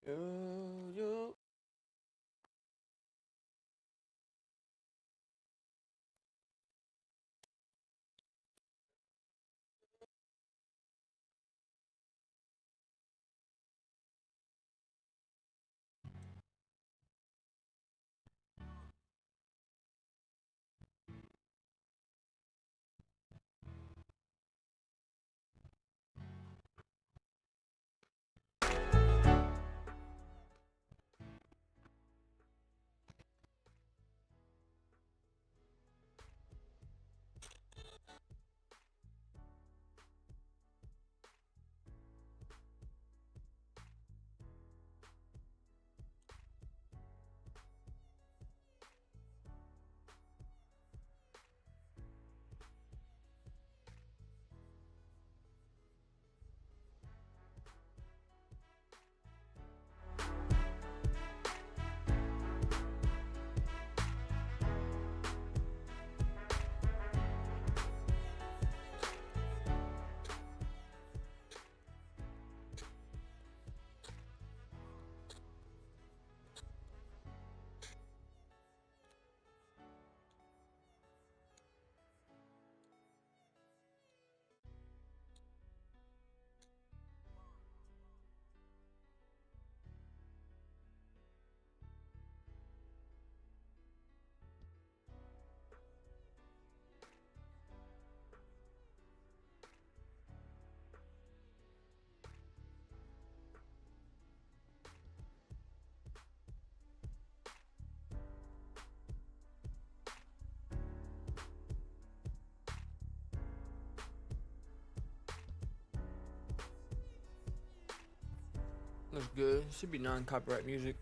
Yo. Looks good. Should be non-copyright music.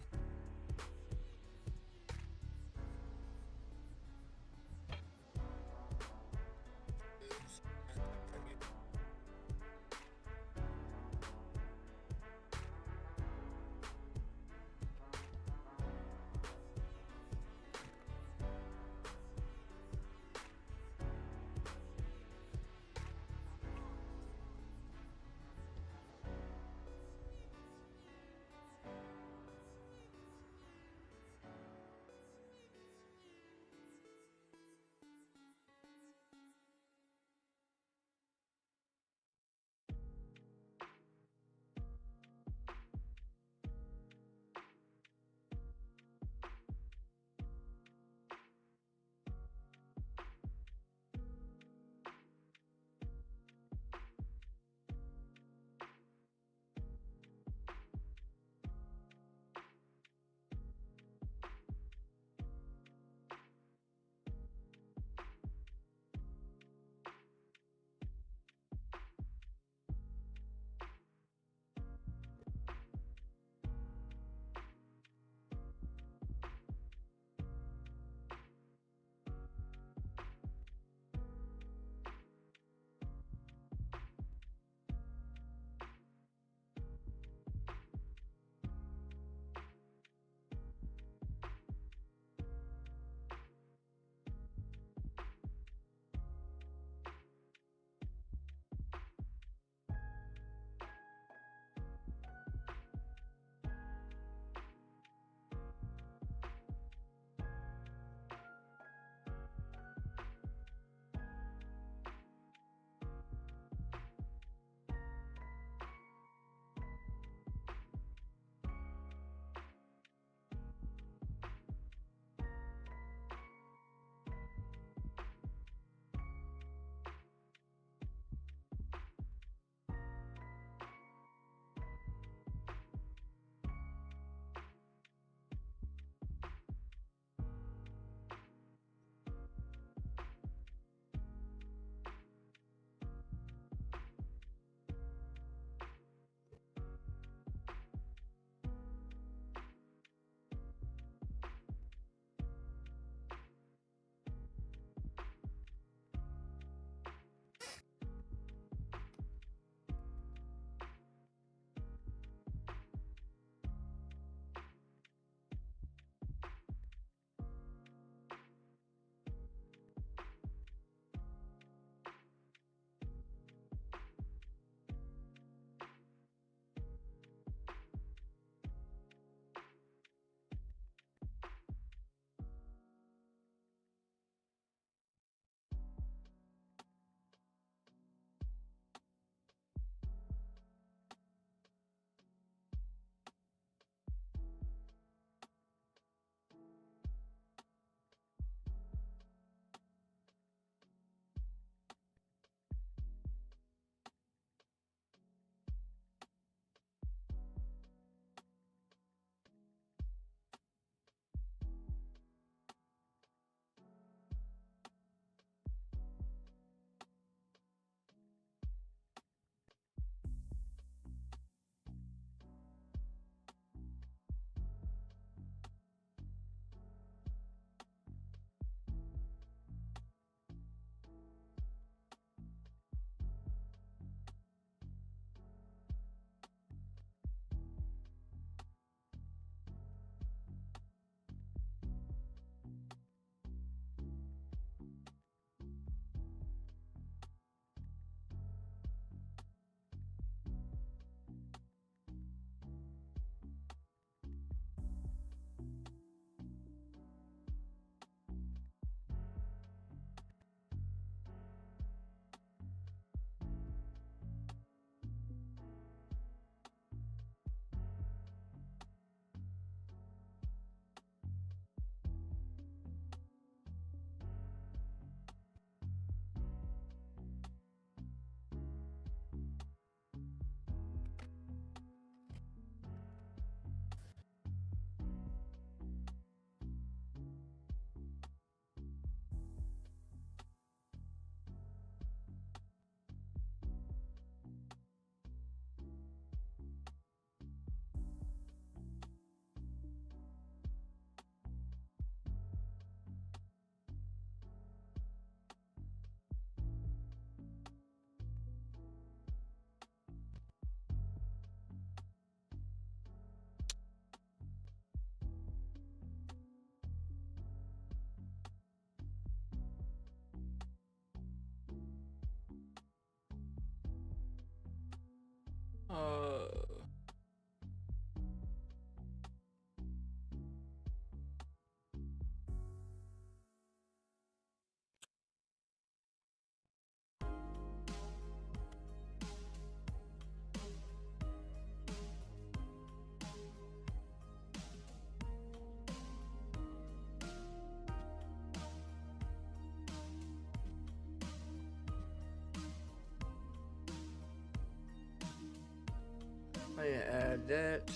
that.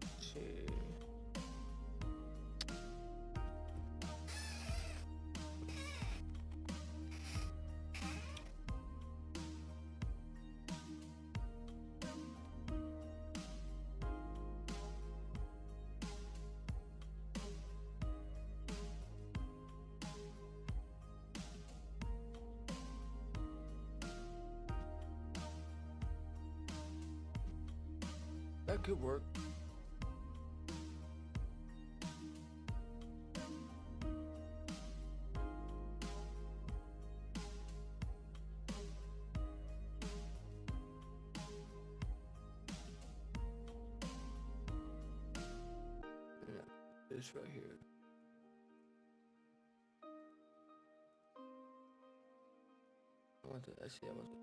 Let's see. That could work. Yeah, this right here. I want to actually I want to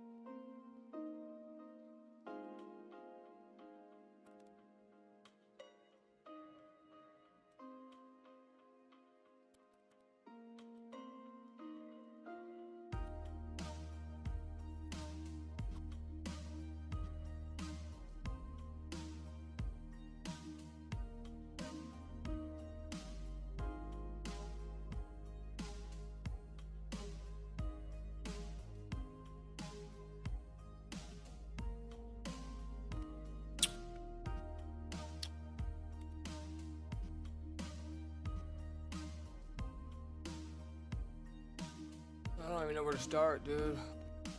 I don't even know where to start, dude.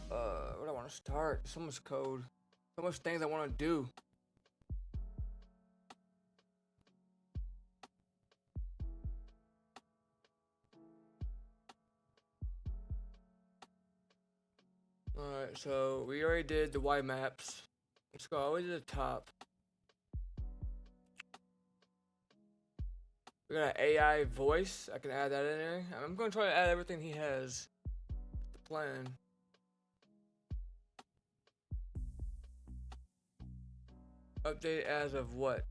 Where do I want to start? So much code. So much things I want to do. Alright, so we already did the Y maps. Let's go all the way to the top. We got an AI voice. I can add that in there. I'm going to try to add everything he has. The plan. Update as of what?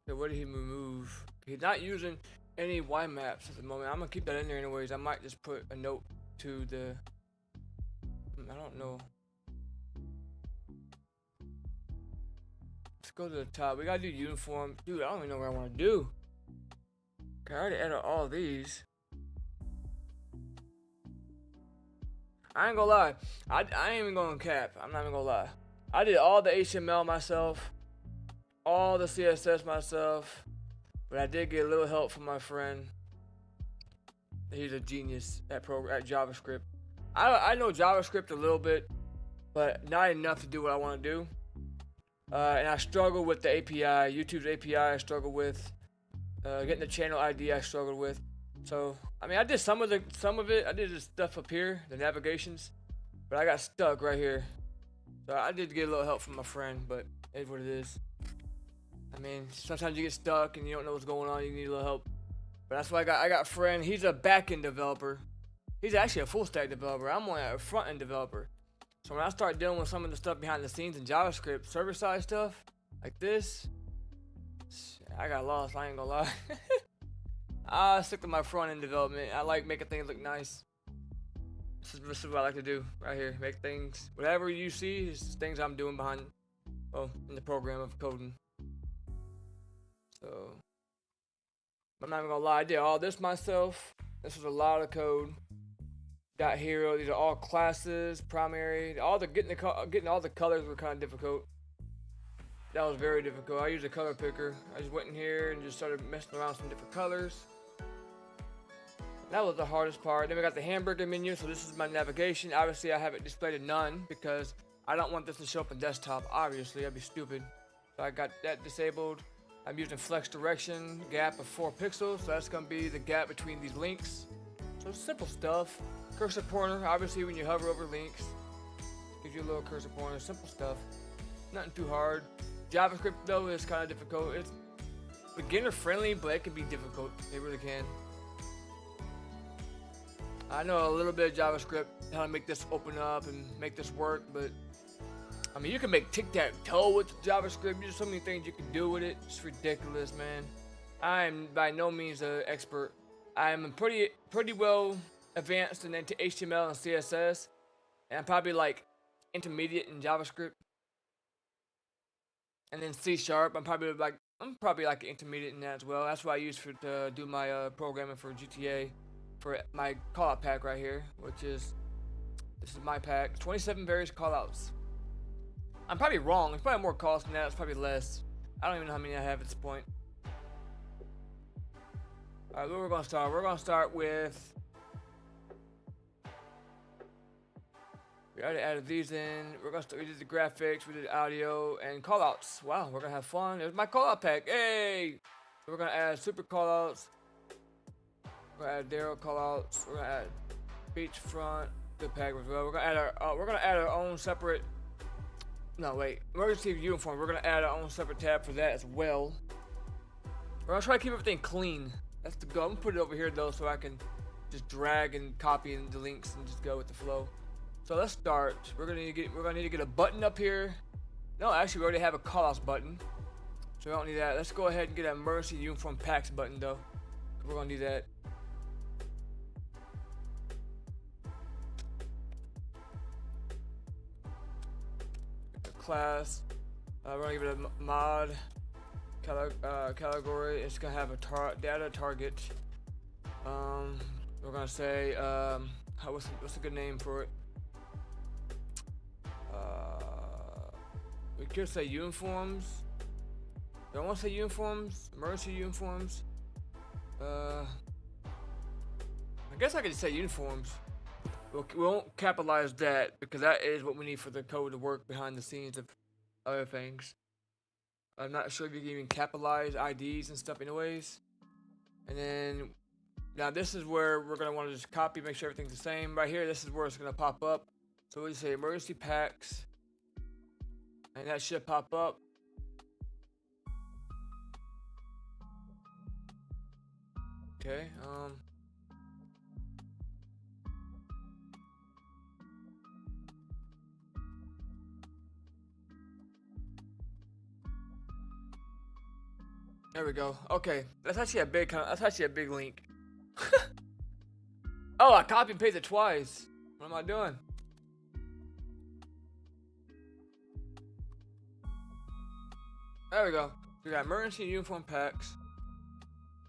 Okay, what did he remove? He's not using any Y maps at the moment. I'm gonna keep that in there anyways. I might just put a note to the. I don't know. Let's go to the top. We gotta do uniform. Dude, I don't even know what I want to do. Okay, I already added all these. I ain't gonna lie. I ain't even gonna cap. I'm not even gonna lie. I did all the HTML myself, all the CSS myself, but I did get a little help from my friend. He's a genius at JavaScript. I know JavaScript a little bit, but not enough to do what I want to do. And I struggle with the API, YouTube's API. I struggle with getting the channel ID. I struggled with. So I mean, I did some of it. I did the stuff up here, the navigations, but I got stuck right here. So I did get a little help from my friend, but it's what it is. I mean, sometimes you get stuck and you don't know what's going on. You need a little help. But that's why I got a friend. He's a back-end developer. He's actually a full-stack developer. I'm only a front-end developer. So when I start dealing with some of the stuff behind the scenes in JavaScript, server-side stuff like this, I got lost. I ain't gonna lie. I stick to my front-end development. I like making things look nice. This is what I like to do right here. Make things, whatever you see is things I'm doing behind, well, in the program of coding. So, I'm not even gonna lie, I did all this myself. This was a lot of code. Dot hero, these are all classes, primary. Getting all the colors were kind of difficult. That was very difficult. I used a color picker. I just went in here and just started messing around with some different colors. That was the hardest part. Then we got the hamburger menu, so this is my navigation. Obviously, I have it displayed to none because I don't want this to show up on desktop. Obviously, that'd be stupid. So I got that disabled. I'm using flex direction, gap of 4 pixels, so that's gonna be the gap between these links. So simple stuff. Cursor pointer, obviously when you hover over links, gives you a little cursor pointer, simple stuff. Nothing too hard. JavaScript though is kind of difficult. It's beginner friendly, but it can be difficult. It really can. I know a little bit of JavaScript, how to make this open up and make this work, but I mean, you can make tic-tac-toe with JavaScript. There's so many things you can do with it. It's ridiculous, man. I am by no means an expert. I am pretty well advanced in HTML and CSS, and I'm probably like intermediate in JavaScript. And then C Sharp, I'm probably like intermediate in that as well. That's what I use to do my programming for GTA, for my callout pack right here, which is this is my pack. 27 various callouts. I'm probably wrong. It's probably more calls than that. It's probably less. I don't even know how many I have at this point. All right, where we're gonna start? We're gonna start with. We already added these in. We're gonna start. We did the graphics, we did audio, and callouts. Wow, we're gonna have fun. There's my callout pack. Hey! So we're gonna add super callouts. We're gonna add Daryl callouts. We're gonna add beachfront. Good pack as well. We're gonna add our own separate. No, wait. Emergency uniform. We're gonna add our own separate tab for that as well. We're gonna try to keep everything clean. That's the goal. I'm gonna put it over here though, so I can just drag and copy the links and just go with the flow. So let's start. We're gonna need to get a button up here. No, actually, we already have a callouts button, so we don't need that. Let's go ahead and get an emergency uniform packs button though. We're gonna need that. Class. We're gonna give it a mod category. It's gonna have a data target. We're gonna say what's a good name for it? We could say uniforms. Don't want to say uniforms. Emergency uniforms. I guess I could say uniforms. We won't capitalize that because that is what we need for the code to work behind the scenes of other things. I'm not sure if you can even capitalize IDs and stuff anyways. And then, now this is where we're going to want to just copy, make sure everything's the same. Right here, this is where it's going to pop up. So we'll just say emergency packs. And that should pop up. Okay, there we go. Okay, that's actually a big link. Oh, I copy and pasted twice. What am I doing? There we go. We got emergency uniform packs.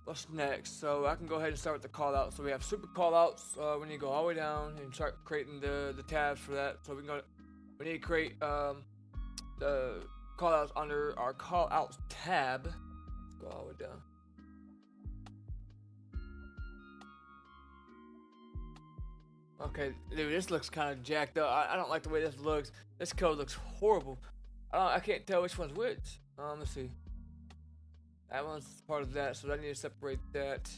What's next? So I can go ahead and start with the callouts. So we have super callouts. We need to go all the way down and start creating the tabs for that. So we need to create the callouts under our callouts tab. Let's go all the way down. Okay, dude, this looks kind of jacked up. I don't like the way this looks. This code looks horrible. I can't tell which one's which. Let's see. That one's part of that, so I need to separate that.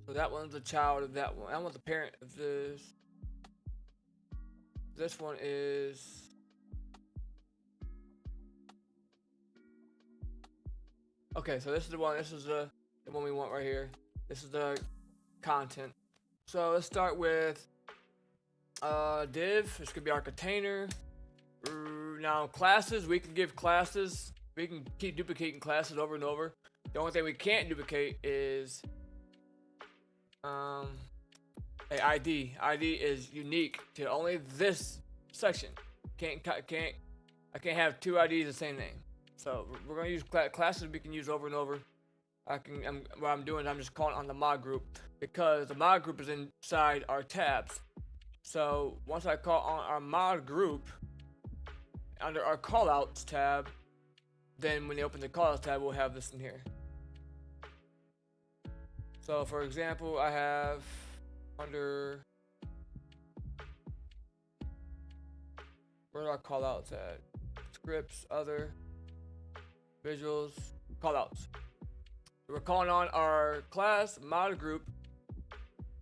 So that one's a child of that one. That one's the parent of this. This one is. Okay, so this is the one. This is the one we want right here. This is the content. So let's start with div. This could be our container. Now classes, we can give classes. We can keep duplicating classes over and over. The only thing we can't duplicate is a ID. ID is unique to only this section. I can't have two IDs the same name. So we're gonna use classes we can use over and over. What I'm doing, I'm just calling on the mod group because the mod group is inside our tabs. So once I call on our mod group under our callouts tab, then when you open the callouts tab, we'll have this in here. So for example, I have under where are our callouts at? Scripts, other, visuals, callouts. We're calling on our class mod group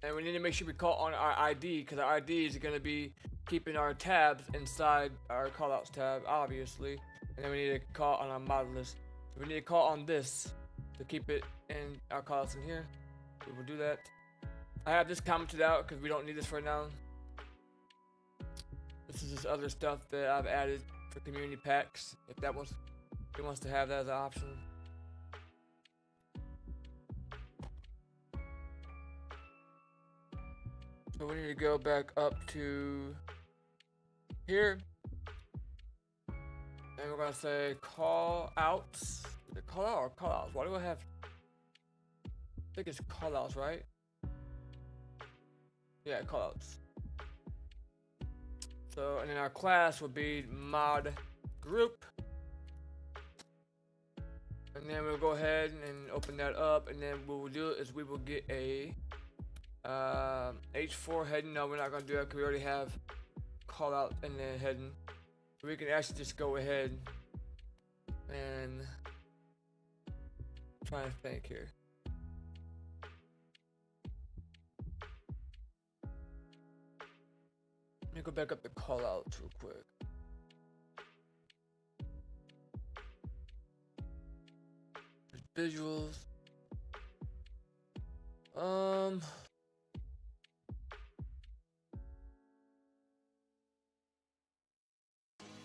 And we need to make sure we call on our ID, because our ID is going to be keeping our tabs inside our callouts tab, obviously. And then we need to call on our mod list. So we need to call on this to keep it in our callouts in here. We will do that. I have this commented out because we don't need this right now. This is just other stuff that I've added for community packs. If that wants, he wants to have that as an option. So we need to go back up to here. And we're gonna say call outs. Is it call out or call outs? Why do I have? I think it's call outs, right? Yeah, call outs. So, and then our class would be mod group. And then we'll go ahead and open that up. And then what we'll do is we will get a H4 heading. No, we're not gonna do that because we already have call out and then heading. We can actually just go ahead and try to think here. Let me go back up the call outs real quick. Visuals.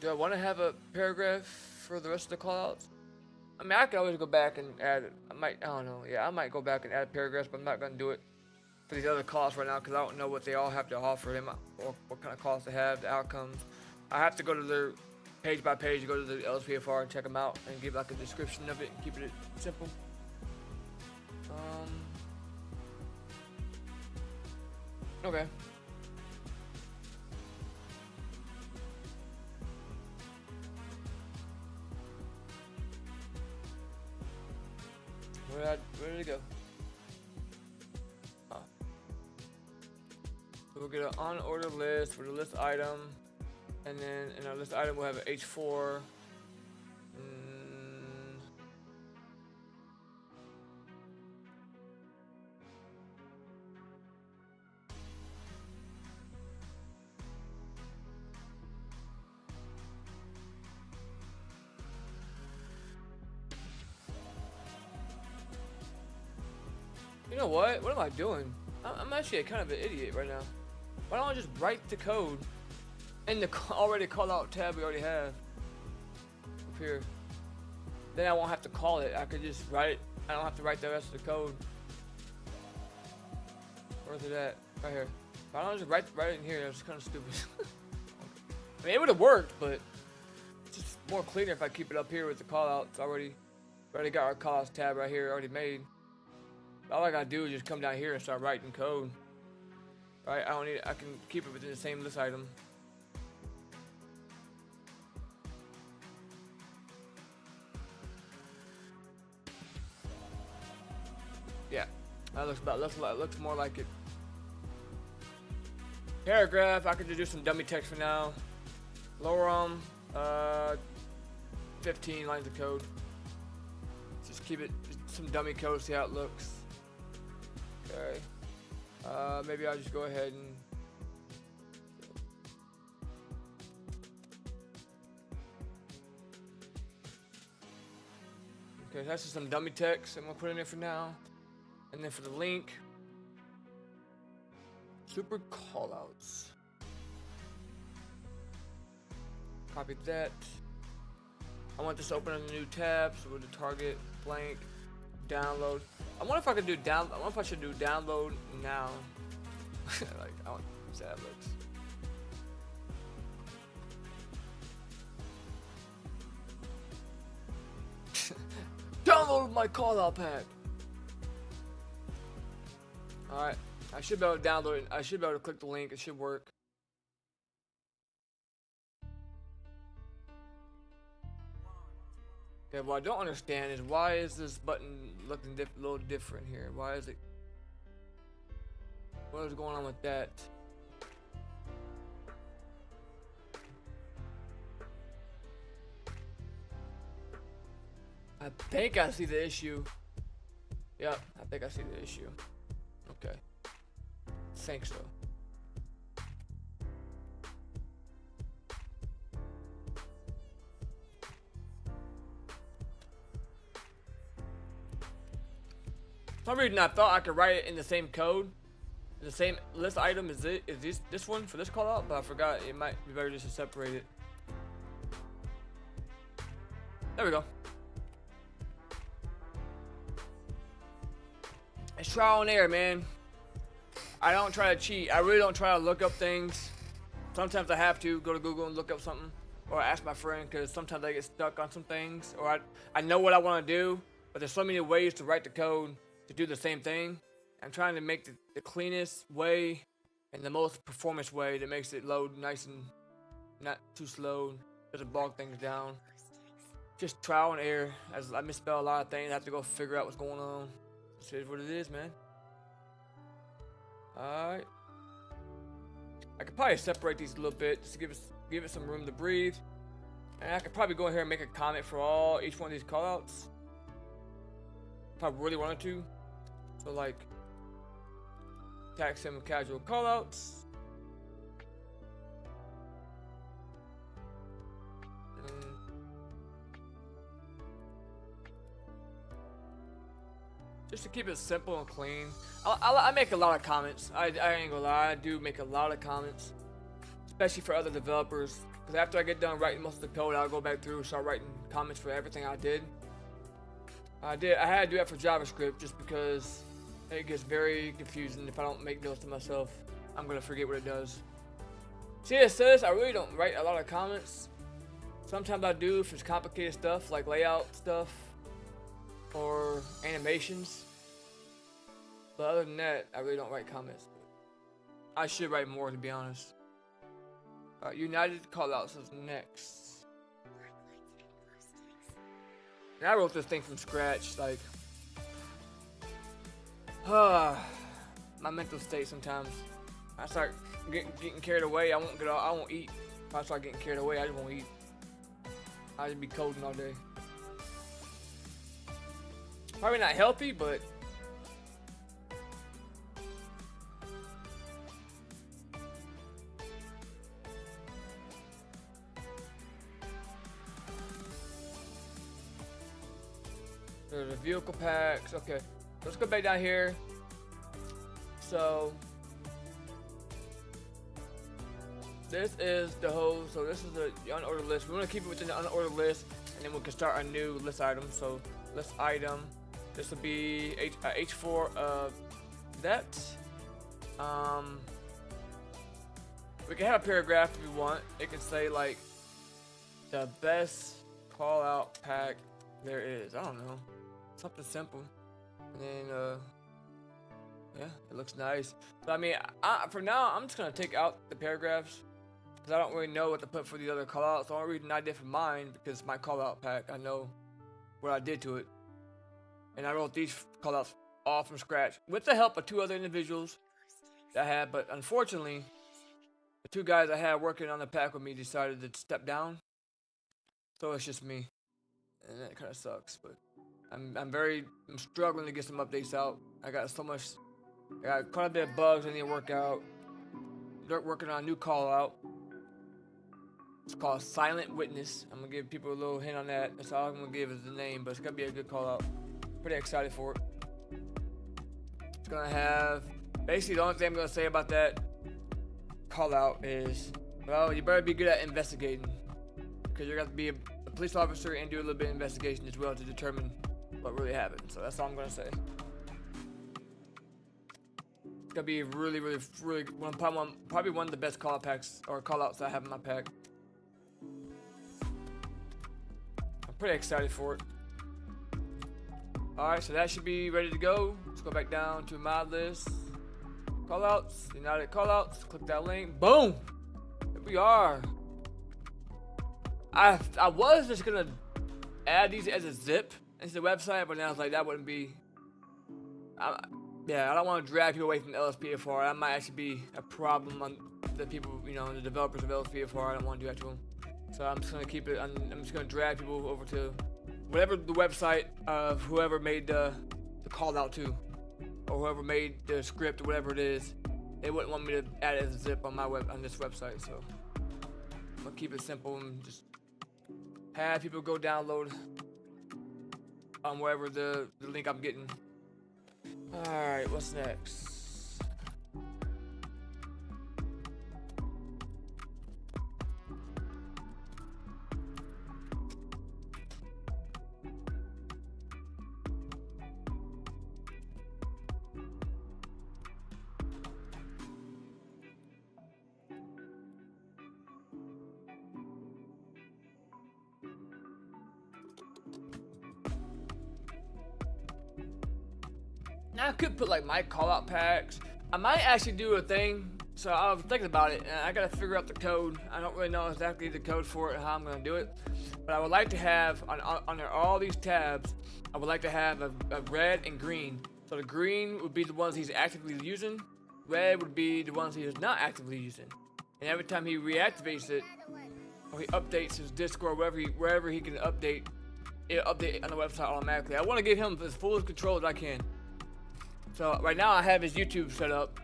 Do I want to have a paragraph for the rest of the callouts? I mean, I can always go back and add it. I don't know. Yeah, I might go back and add paragraphs, but I'm not going to do it for these other callouts right now because I don't know what they all have to offer them or what kind of callouts they have, the outcomes. I have to go to their page by page, go to the LSPFR and check them out and give like a description of it and keep it simple. Okay. Where did it go? Oh. So we'll get an on order list for the list item, and then in our list item we'll have an H4. You know what? What am I doing? I'm actually kind of an idiot right now. Why don't I just write the code in the already call out tab we already have up here? Then I won't have to call it. I could just write it. I don't have to write the rest of the code. Where's it at? Right here. Why don't I just write it in here? That's kind of stupid. I mean, it would have worked, but it's just more cleaner if I keep it up here with the call outs already. Already got our call outs tab right here already made. All I gotta do is just come down here and start writing code. Right? I can keep it within the same list item. Yeah, that looks more like it. Paragraph. I could just do some dummy text for now. Lower 15 lines of code. Just keep it some dummy code. See how it looks. Okay. Maybe I'll just go ahead and okay, that's just some dummy text I'm gonna put in there for now. And then for the link, super callouts. Copy that. I want this to open in a new tab, so we'll do target blank download. I wonder if I could do I wonder if I should do download now. Like, I want to see how that looks. Download my call out pack. Alright, I should be able to download it. I should be able to click the link. It should work. Okay, what I don't understand is why is this button looking a little different here? Why is it? What is going on with that? I think I see the issue. Yep, I think I see the issue. Okay. think so. For some reason I thought I could write it in the same code, the same list item is this one for this call out, but I forgot it might be better just to separate it. There we go. It's trial and error, man. I don't try to cheat. I really don't try to look up things. Sometimes I have to go to Google and look up something, or ask my friend, because sometimes I get stuck on some things, or I know what I want to do, but there's so many ways to write the code to do the same thing. I'm trying to make the cleanest way and the most performance way that makes it load nice and not too slow, doesn't bog things down. Just trial and error. As I misspell a lot of things, I have to go figure out what's going on. This is what it is, man. Alright. I could probably separate these a little bit just to give it some room to breathe. And I could probably go in here and make a comment for each one of these callouts if I really wanted to. So like tag sim casual callouts. Just to keep it simple and clean. I make a lot of comments. I ain't gonna lie, I do make a lot of comments, especially for other developers. Because after I get done writing most of the code, I'll go back through and start writing comments for everything I did. I had to do that for JavaScript just because it gets very confusing. If I don't make notes to myself, I'm gonna forget what it does. CSS, I really don't write a lot of comments. Sometimes I do if it's complicated stuff like layout stuff or animations. But other than that, I really don't write comments. I should write more, to be honest. Alright, United callouts is next. And I wrote this thing from scratch, like my mental state sometimes. I start getting carried away, I won't eat. If I start getting carried away, I just won't eat. I'll just be coding all day. Probably not healthy, but there's the vehicle packs. Okay, let's go back down here. So this is the whole. So this is the unordered list. We want to keep it within the unordered list, and then we can start a new list item. So list item. This will be H4 of that. We can have a paragraph if we want. It can say like the best call out pack there is. I don't know, something simple. And then yeah, it looks nice. So I mean, for now, I'm just gonna take out the paragraphs because I don't really know what to put for the other call outs. The only reason I did for mine because it's my call out pack. I know what I did to it. And I wrote these callouts all from scratch with the help of 2 other individuals that I had, but unfortunately, the 2 guys I had working on the pack with me decided to step down. So it's just me, and that kind of sucks. But I'm struggling to get some updates out. I got quite a bit of bugs I need to work out. They're working on a new callout. It's called Silent Witness. I'm gonna give people a little hint on that. That's all I'm gonna give is the name, but it's gonna be a good callout. Pretty excited for it. It's gonna have basically the only thing I'm gonna say about that call out is, well, you better be good at investigating because you're gonna have to be a police officer and do a little bit of investigation as well to determine what really happened. So that's all I'm gonna say. It's gonna be really probably one of the best call out packs or call outs I have in my pack. I'm pretty excited for it. Alright, so that should be ready to go. Let's go back down to mod list. Callouts, United callouts. Click that link. Boom! Here we are. I was just gonna add these as a zip into the website, but then I was like, that wouldn't be. Yeah, I don't want to drag people away from the LSPDFR. That might actually be a problem on the people, the developers of LSPDFR. I don't want to do that to them. So I'm just gonna keep it. I'm just gonna drag people over to whatever the website of whoever made the call out to, or whoever made the script or whatever it is they wouldn't want me to add it as a zip on this website. So I'm gonna keep it simple and just have people go download wherever the link I'm getting. All right, what's next? Now I could put like my call out packs. I might actually do a thing. So I was thinking about it and I gotta figure out the code. I don't really know exactly the code for it and how I'm gonna do it. But I would like to have under all these tabs, I would like to have a red and green. So the green would be the ones he's actively using. Red would be the ones he is not actively using. And every time he reactivates it, or he updates his Discord, wherever he can update, it'll update on the website automatically. I want to give him as full control as I can. So right now I have his YouTube set up.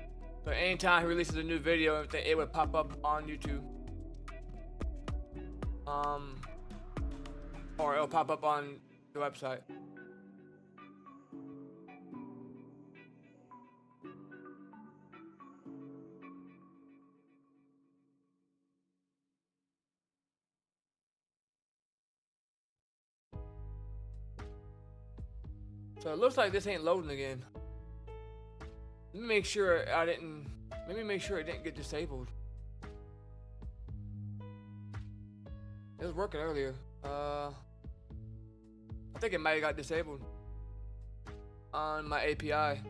So anytime he releases a new video, everything, it would pop up on YouTube. Or it'll pop up on the website. So it looks like this ain't loading again. Let me make sure it didn't get disabled. It was working earlier. I think it might have got disabled on my API.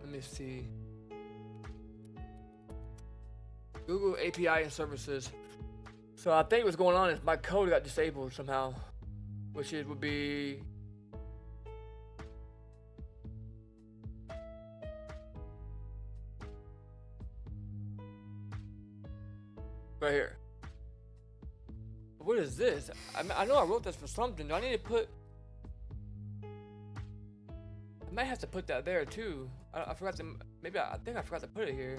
Let me see. Google API and services. So I think what's going on is my code got disabled somehow, which would be right here. What is this? I know I wrote this for something. Do I need to put? I might have to put that there too. I forgot to. Maybe I think I forgot to put it here.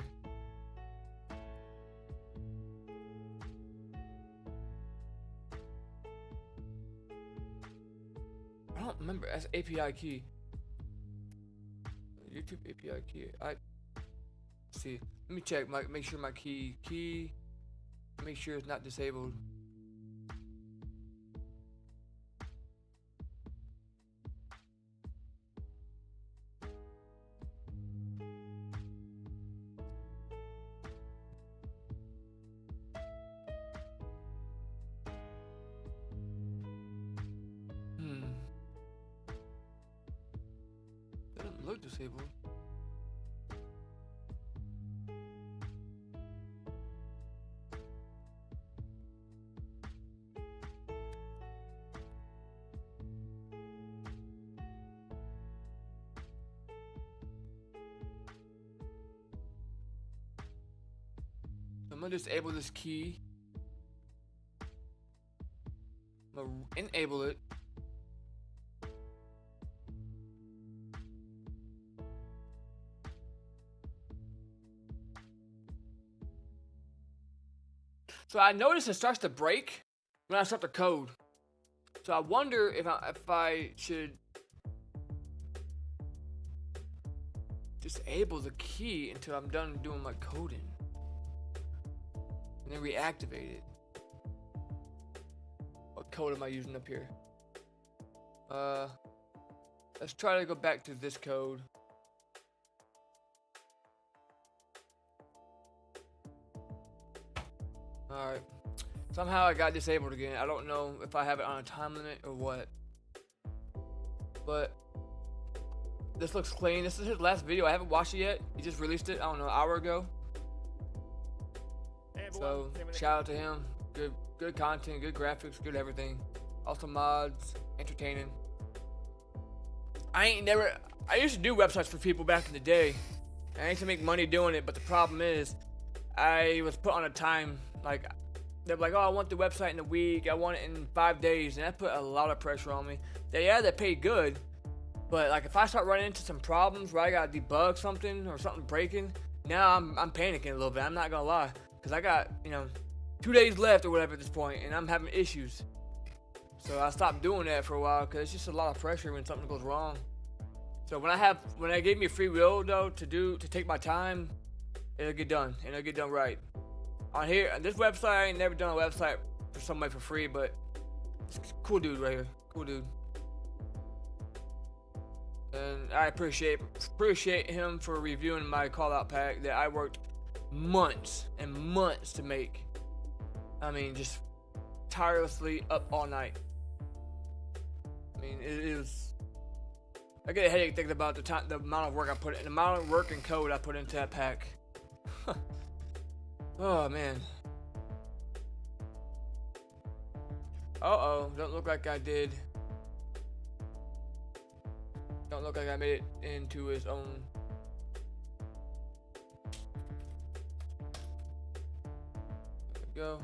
I don't remember. That's API key. YouTube API key. Let's see. Let me check. Make sure my key. Make sure it's not disabled. Doesn't look disabled. I'm gonna disable this key. I'm gonna enable it. So I notice it starts to break when I start the code. So I wonder if I should disable the key until I'm done doing my coding. And then reactivate it. What code am I using up here? Let's try to go back to this code. Alright. Somehow I got disabled again. I don't know if I have it on a time limit or what. But this looks clean. This is his last video. I haven't watched it yet. He just released it, I don't know, an hour ago. So shout out to him. Good content, good graphics, good everything. Awesome mods, entertaining. I used to do websites for people back in the day. I used to make money doing it, but the problem is I was put on a time, like they're like, oh, I want the website in a week. I want it in 5 days, and that put a lot of pressure on me. They pay good, but like if I start running into some problems where I gotta debug something or something breaking, now I'm panicking a little bit. I'm not gonna lie, because I got 2 days left or whatever at this point, and I'm having issues. So I stopped doing that for a while because it's just a lot of pressure when something goes wrong. So when they gave me free will though to take my time, it'll get done and it'll get done right. On here, on this website, I ain't never done a website for somebody for free, but it's cool dude right here, cool dude. And I appreciate him for reviewing my call out pack that I worked months and months to make. I mean, just tirelessly up all night. I mean, it was. I get a headache thinking about the amount of work I put in, the amount of work and code I put into that pack. Oh man. Don't look like I did. Don't look like I made it into his own. There we go.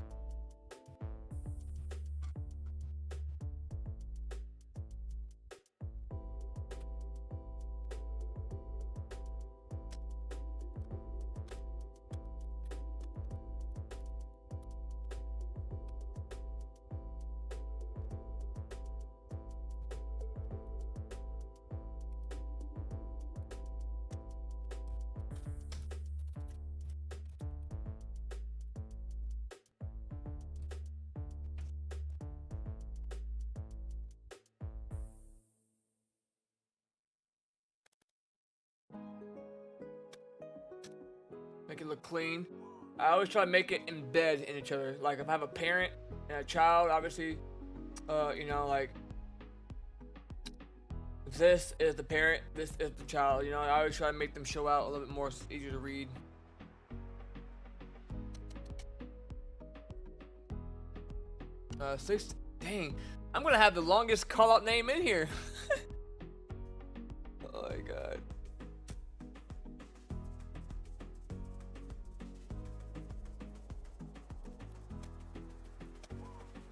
Make it look clean. I always try to make it embed in each other. Like if I have a parent and a child, obviously, like this is the parent, this is the child. I always try to make them show out a little bit more, easier to read. Dang, I'm gonna have the longest call out name in here. Oh my god.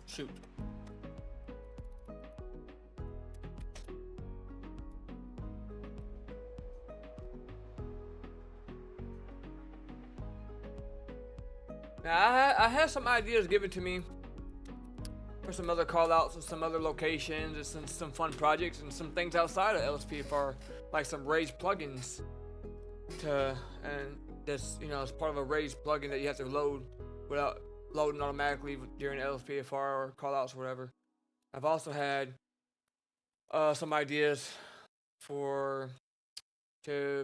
Shoot. Now I have some ideas given to me for some other call outs and some other locations and some fun projects and some things outside of LSPFR, like some Rage plugins and this, as part of a Rage plugin that you have to load without loading automatically during LSPFR or callouts or whatever. I've also had some ideas to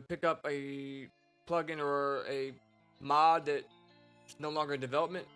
pick up a plugin or a mod that's no longer in development.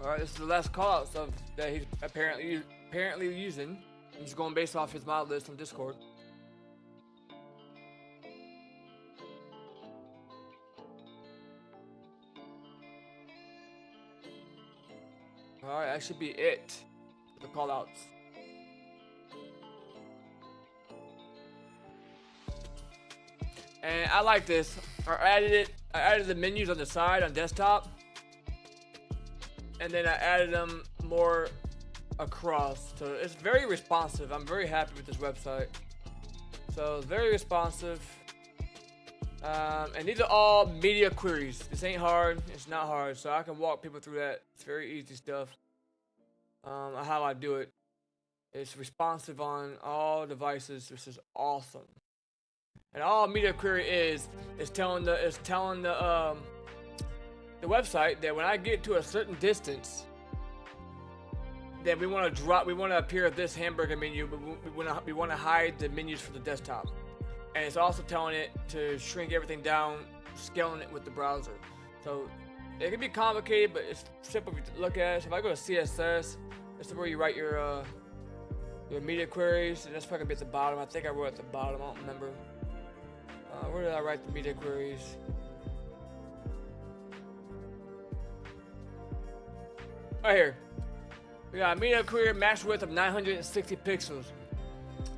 Alright, this is the last callouts of that he's apparently using. I'm just going based off his mod list on Discord. Alright, that should be it for the callouts. And I like this. I added the menus on the side on desktop. And then I added them more across. So it's very responsive. I'm very happy with this website. So it's very responsive. And these are all media queries. This ain't hard. It's not hard. So I can walk people through that. It's very easy stuff. How I do it. It's responsive on all devices. This is awesome. And all media query is telling the website that when I get to a certain distance, then we want to appear at this hamburger menu, but we want to hide the menus for the desktop. And it's also telling it to shrink everything down, scaling it with the browser. So it can be complicated, but it's simple if you look at it. So if I go to CSS, this is where you write your media queries, and that's probably gonna be at the bottom. I think I wrote at the bottom. I don't remember. Where did I write the media queries? Right here. We got a media query max width of 960 pixels.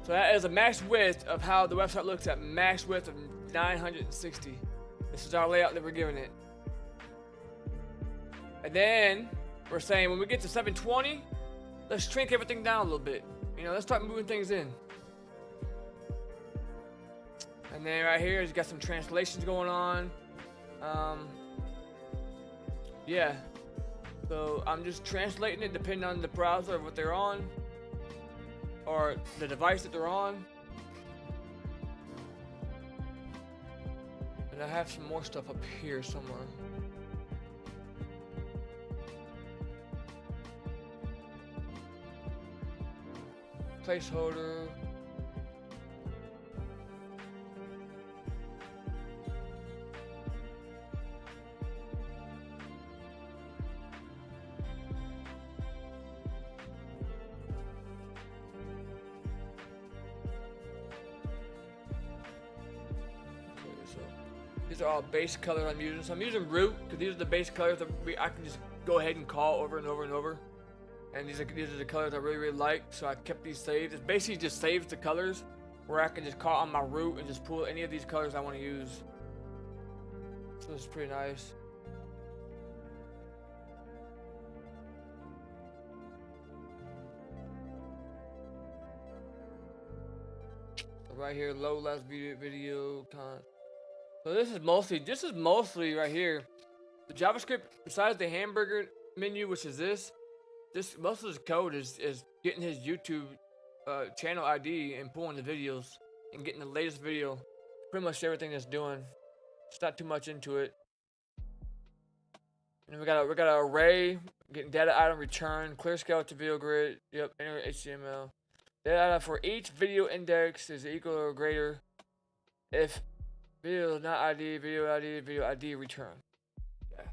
So that is a max width of how the website looks at max width of 960. This is our layout that we're giving it. And then we're saying when we get to 720, let's shrink everything down a little bit. You know, let's start moving things in. And then right here, it's got some translations going on. Yeah. So I'm just translating it depending on the browser of what they're on, or the device that they're on. And I have some more stuff up here somewhere. Placeholder. These are all base colors I'm using. So I'm using root because these are the base colors that I can just go ahead and call over and over and over. And these are the colors I really like. So I kept these saved. It basically just saves the colors where I can just call on my root and just pull any of these colors I want to use. So it's pretty nice. So right here, low last video con. So this is mostly right here. The JavaScript, besides the hamburger menu, which is this most of this code is getting his YouTube channel ID and pulling the videos and getting the latest video. Pretty much everything it's doing. It's not too much into it. And we got an array, getting data item return, clear scale to video grid. Yep, enter HTML. Data item for each video index is equal or greater if video is not ID, video ID return. Yeah.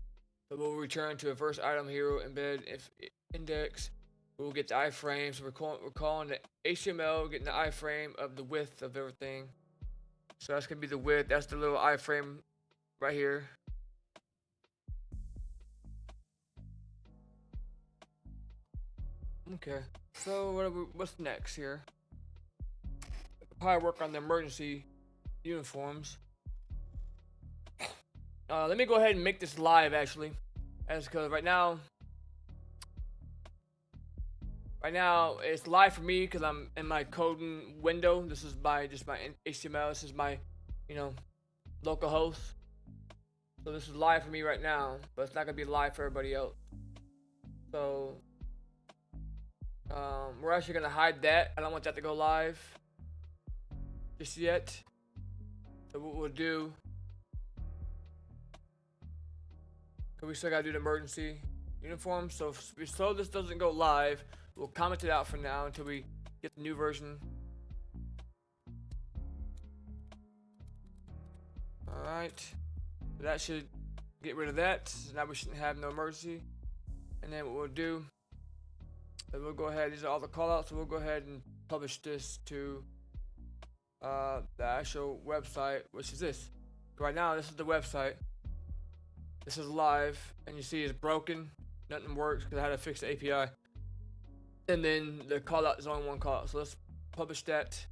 So we'll return to a first item hero embed if index. We'll get the iframe. So we're calling the HTML, getting the iframe of the width of everything. So that's gonna be the width. That's the little iframe right here. Okay. So what's next here? Probably work on the emergency uniforms. Let me go ahead and make this live actually, because right now it's live for me because I'm in my coding window. This is just my HTML. This is my, local host. So this is live for me right now, but it's not gonna be live for everybody else. So we're actually gonna hide that. I don't want that to go live just yet. So what we'll do, because we still gotta do the emergency uniform. So this doesn't go live, we'll comment it out for now until we get the new version. Alright, so that should get rid of that. So now we shouldn't have no emergency. And then what we'll do is we'll go ahead, these are all the callouts, so we'll go ahead and publish this to the actual website, which is this. Right now, this is the website. This is live, and you see it's broken. Nothing works because I had to fix the API. And then the callout is only one callout. So let's publish that.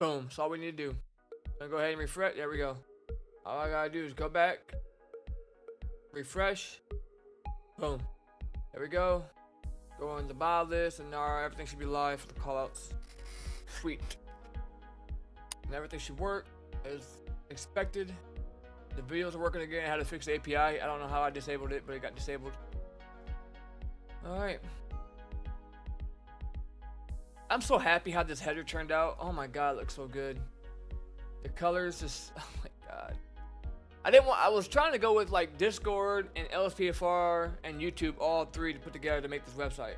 Boom. That's all we need to do. I'm gonna go ahead and refresh. There we go. All I gotta do is go back, refresh. Boom. There we go. Go on the buy list, and now everything should be live for the callouts. Sweet. And everything should work as expected. The videos are working again. I had to fix the API. I don't know how I disabled it, but it got disabled. Alright. I'm so happy how this header turned out. Oh my god, it looks so good. The colors just, oh my god. I was trying to go with like Discord and LSPFR and YouTube, all three to put together to make this website.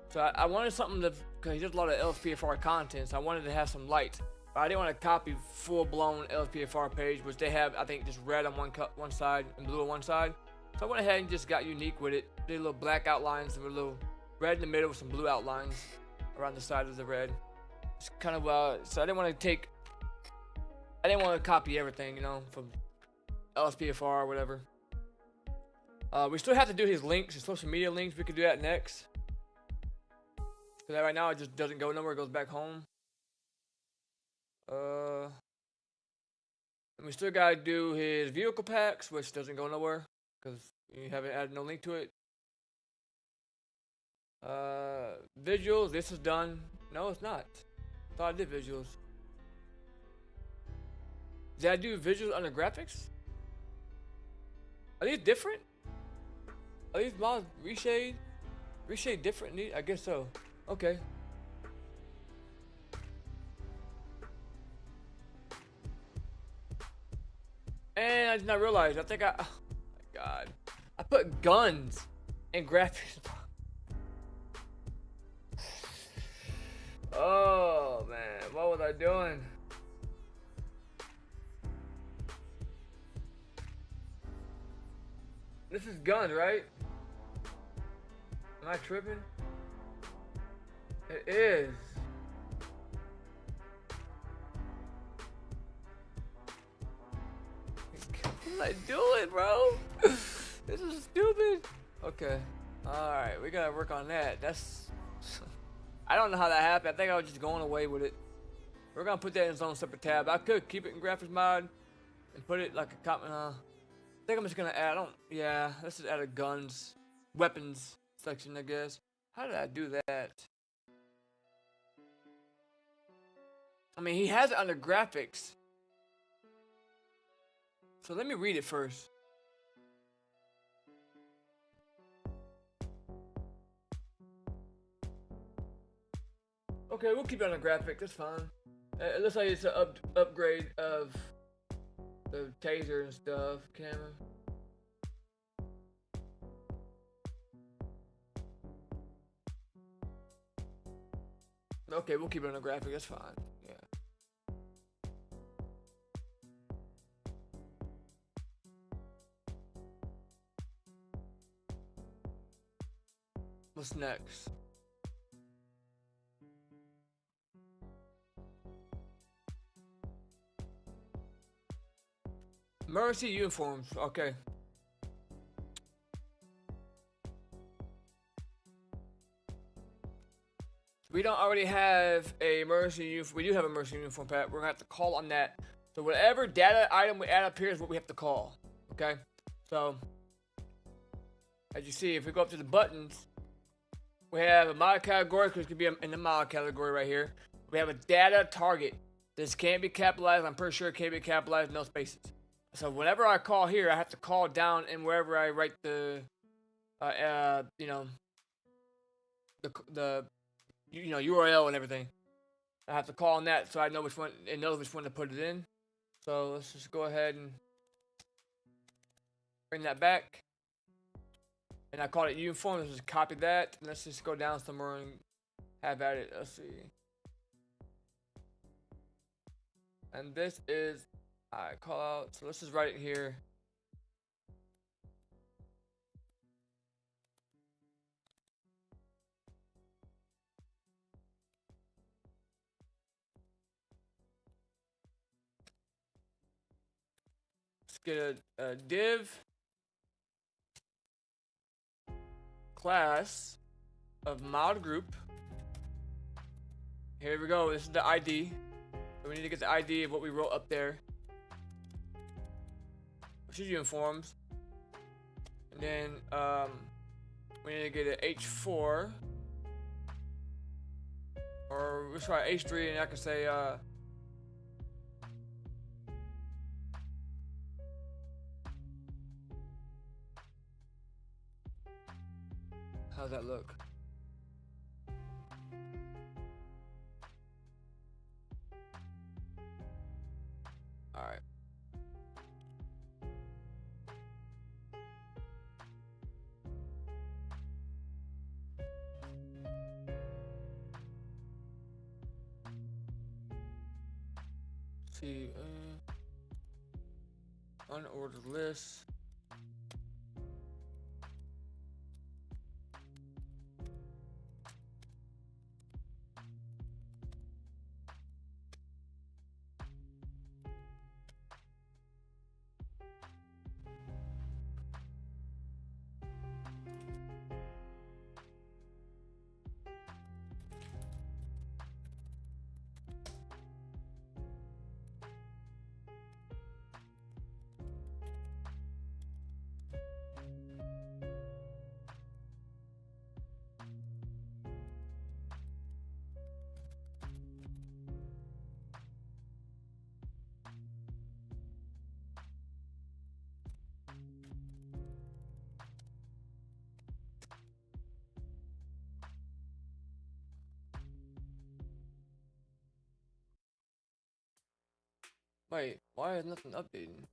So I wanted something to, because there's a lot of LSPFR content, so I wanted to have some light. But I didn't want to copy full-blown LSPFR page, which they have, I think, just red on one side and blue on one side. So I went ahead and just got unique with it. Did little black outlines and a little red in the middle with some blue outlines around the side of the red. It's kind of, so I didn't want to copy everything, you know, from LSPFR or whatever. We still have to do his links, his social media links. We could do that next. Because right now it just doesn't go nowhere, it goes back home. And we still gotta do his vehicle packs, which doesn't go nowhere because you haven't added no link to it. Visuals, this is done. No, it's not. I thought I did visuals. Did I do visuals under graphics? Are these different? Are these models reshade? Reshade different? I guess so. Okay. And I did not realize. I think oh my god. I put guns in graphics. Oh man, what was I doing? This is guns, right? Am I tripping? It is. What am I doing, bro? This is stupid. Okay. Alright, we gotta work on that. That's... I don't know how that happened. I think I was just going away with it. We're gonna put that in its own separate tab. I could keep it in graphics mod and put it like a comment. I think I'm just gonna add, yeah, let's just add a guns, weapons section, I guess. How did I do that? I mean, he has it under graphics. So let me read it first. Okay, we'll keep it on the graphics, that's fine. It looks like it's an upgrade of the taser and stuff, camera. Okay, we'll keep it on the graphic, that's fine. Yeah. What's next? Mercy uniforms, okay. We don't already have a Mercy uniform. We do have a Mercy uniform pack. We're gonna have to call on that. So whatever data item we add up here is what we have to call. Okay? So as you see, if we go up to the buttons, we have a mod category, because it could be in the mod category right here. We have a data target. This can't be capitalized. I'm pretty sure it can't be capitalized, no spaces. So whenever I call here, I have to call down and wherever I write the, you know, the URL and everything. I have to call on that so I know which one, it knows which one to put it in. So let's just go ahead and bring that back. And I called it uniform. Let's just copy that. And let's just go down somewhere and have at it. Let's see. And this is I call out. So let's just write it here. Let's get a div class of mod group. Here we go. This is the ID. So we need to get the ID of what we wrote up there. Which is uniforms. And then we need to get an H4. Or let's try H3 and I can say how's that look? Alright. See, unordered list. Wait, why is nothing updating?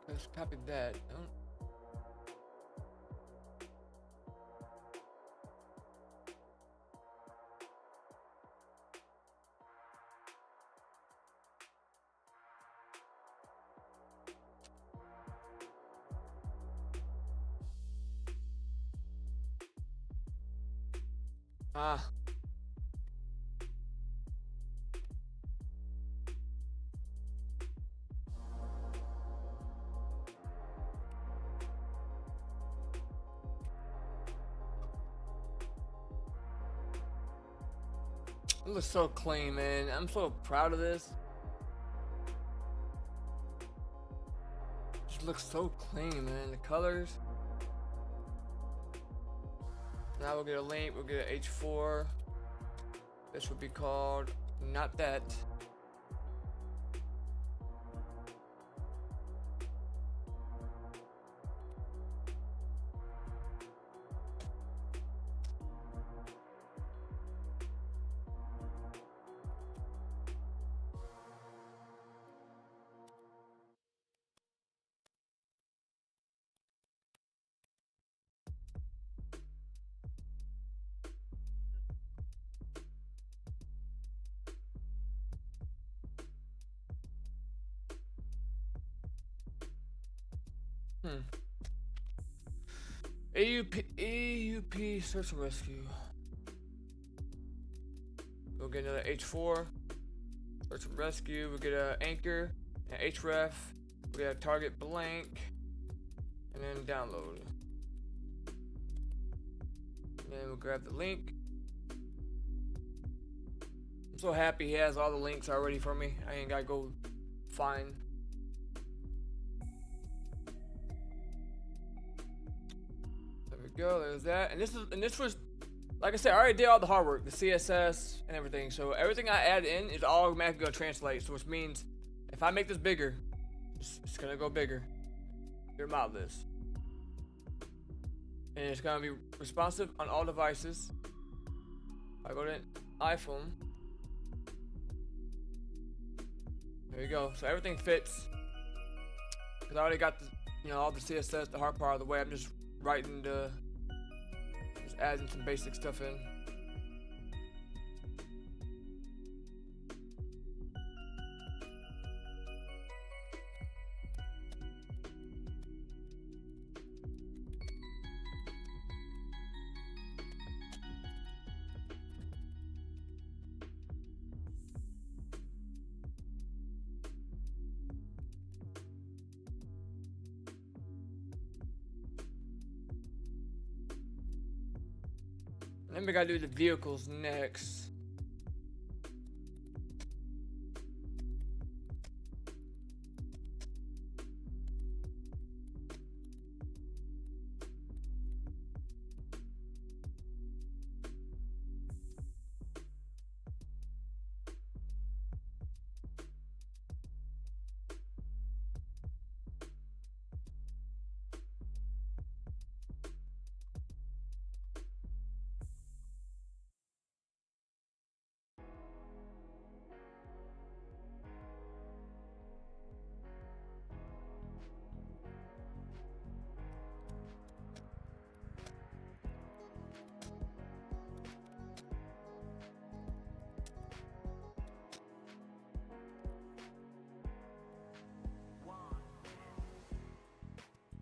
Let's copy that. Ah. It looks so clean, man. I'm so proud of this. It just looks so clean, man. The colors. Now we'll get a link. We'll get an H4. This would be called not that. AUP search and rescue. We'll get another H4. Search and rescue. We'll get an anchor, an href. We'll get a target blank, and then download. And then we'll grab the link. I'm so happy he has all the links already for me. I ain't gotta go find. There we go. There's that. And this was like I said, I already did all the hard work, the CSS and everything. So everything I add in is automatically gonna translate. So which means if I make this bigger, it's gonna go bigger. Your mod list. And it's gonna be responsive on all devices. I go to iPhone. There you go. So everything fits. Cause I already got the, all the CSS, the hard part of the way. I'm just writing just adding some basic stuff in. And then we gotta do the vehicles next.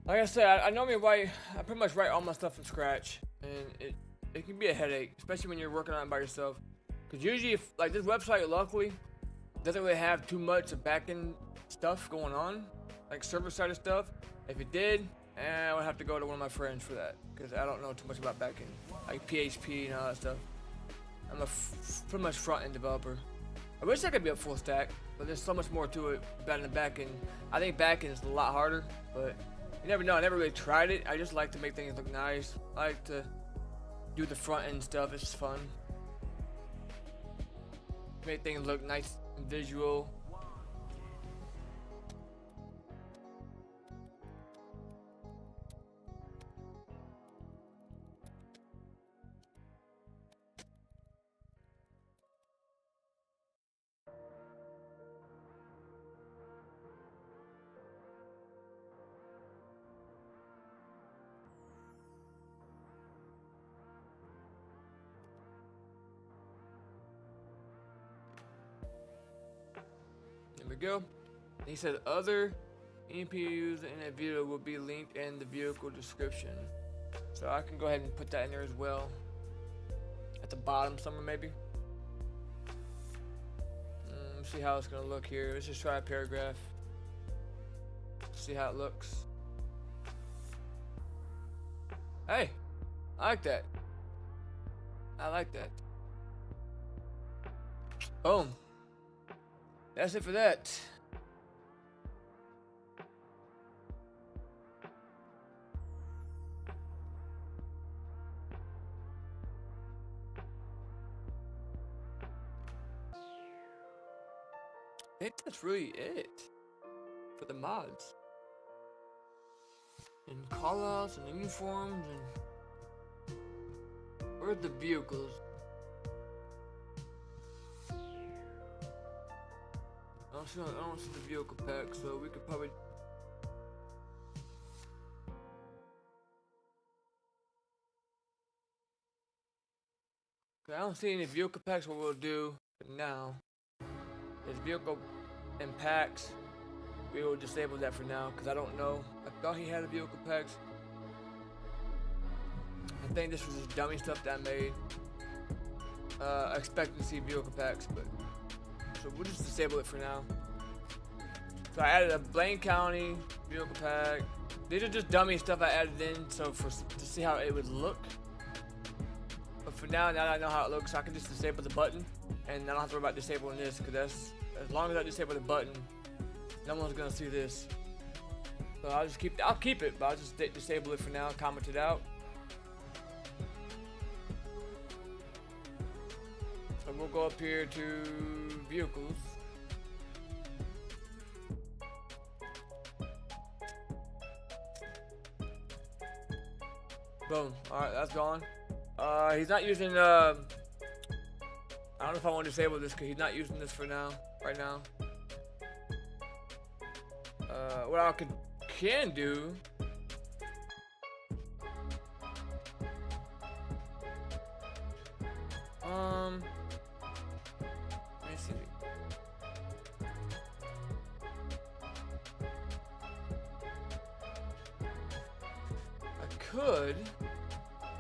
Like I said, I normally I pretty much write all my stuff from scratch, and it can be a headache, especially when you're working on it by yourself. Cause usually, if like this website, luckily, doesn't really have too much of backend stuff going on, like server-side stuff. If it did, I would have to go to one of my friends for that, cause I don't know too much about backend, like PHP and all that stuff. I'm a pretty much front-end developer. I wish I could be a full stack, but there's so much more to it than the backend. I think backend is a lot harder, but you never know. I never really tried it. I just like to make things look nice. I like to do the front end stuff. It's just fun. Make things look nice and visual. There we go. He said other NPUs in a video will be linked in the vehicle description. So I can go ahead and put that in there as well. At the bottom somewhere maybe. Let's see how it's gonna look here. Let's just try a paragraph. See how it looks. Hey, I like that. I like that. Boom. That's it for that. I think that's really it for the mods. And callouts and uniforms and where's the vehicles? I don't see the vehicle pack, so we could probably. I don't see any vehicle packs. What we'll do now is vehicle and packs. We will disable that for now because I don't know. I thought he had a vehicle packs. I think this was just dummy stuff that I made. Expecting to see vehicle packs, but so we'll just disable it for now. So I added a Blaine County vehicle pack. These are just dummy stuff I added in, so to see how it would look. But for now that I know how it looks, I can just disable the button, and I don't have to worry about disabling this, because that's as long as I disable the button, no one's gonna see this. So I'll keep it, but I'll just disable it for now, comment it out. we'll go up here to vehicles. Boom. Alright, that's gone. He's not using, I don't know if I want to disable this because he's not using this for now, right now. What I can do. Let me see. I could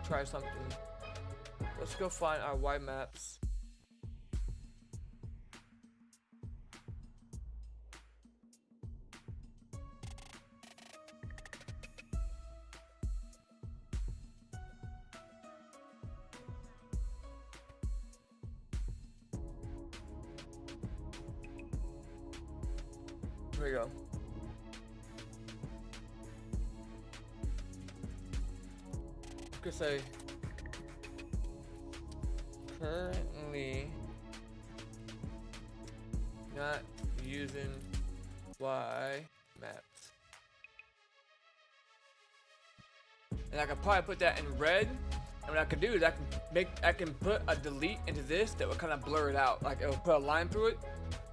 try something. Let's go find our Y maps. Here we go. I could say currently not using Y maps. And I could probably put that in red. And what I could do is I can put a delete into this that would kind of blur it out. Like it will put a line through it.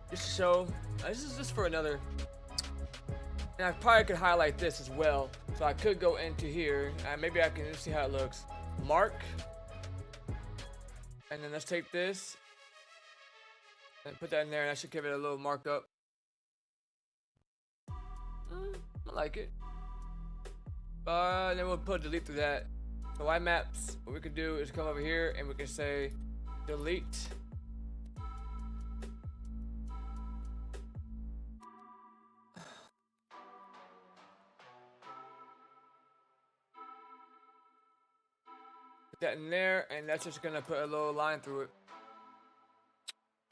Just to show, this is just for another. And I probably could highlight this as well. So I could go into here, and maybe I can just see how it looks. Mark. And then let's take this and put that in there, and I should give it a little markup. I like it. And then we'll put delete through that. So Y maps, what we could do is come over here and we can say delete. Put that in there, and that's just gonna put a little line through it.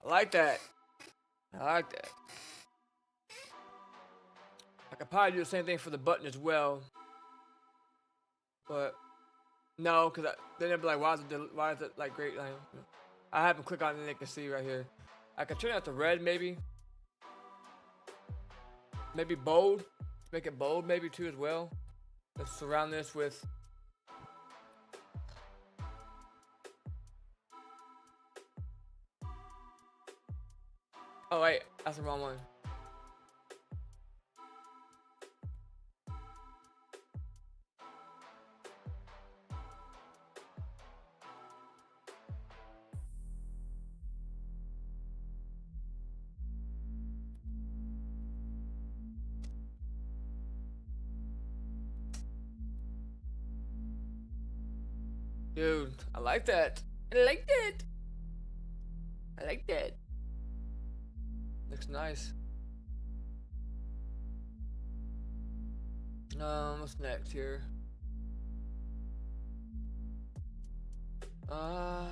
I like that. I like that. I could probably do the same thing for the button as well, but no, because then they'd be like, why is it like great? Like, I have them click on it and they can see right here. I could turn out to red maybe. Maybe bold. Make it bold maybe too as well. Let's surround this with. Oh wait, that's the wrong one. Dude, I like that. I like that. I like that. Looks nice. What's next here? I'm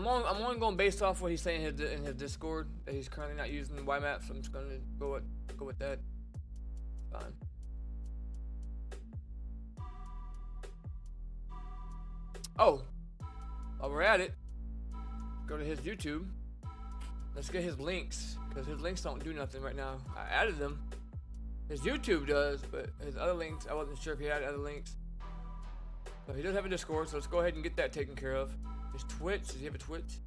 only going based off what he's saying in his Discord that he's currently not using the Y map, so I'm just gonna go with that. Fine. Oh, while we're at it, go to his YouTube. Let's get his links, because his links don't do nothing right now. I added them. His YouTube does, but his other links, I wasn't sure if he had other links. So he does have a Discord, so let's go ahead and get that taken care of. His Twitch, does he have a Twitch?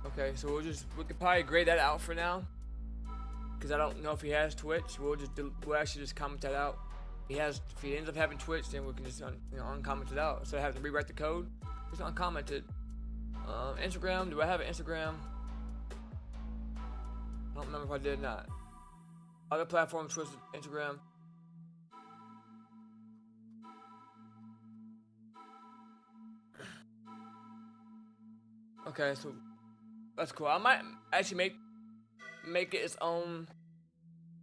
Okay, so we could probably grade that out for now, because I don't know if he has Twitch. We'll actually just comment that out. If he ends up having Twitch, then we can just uncomment it out. So I have to rewrite the code. Just uncomment it. Instagram, do I have an Instagram? I don't remember if I did or not. Other platforms, Twitch, Instagram. Okay, so that's cool. I might actually make it its own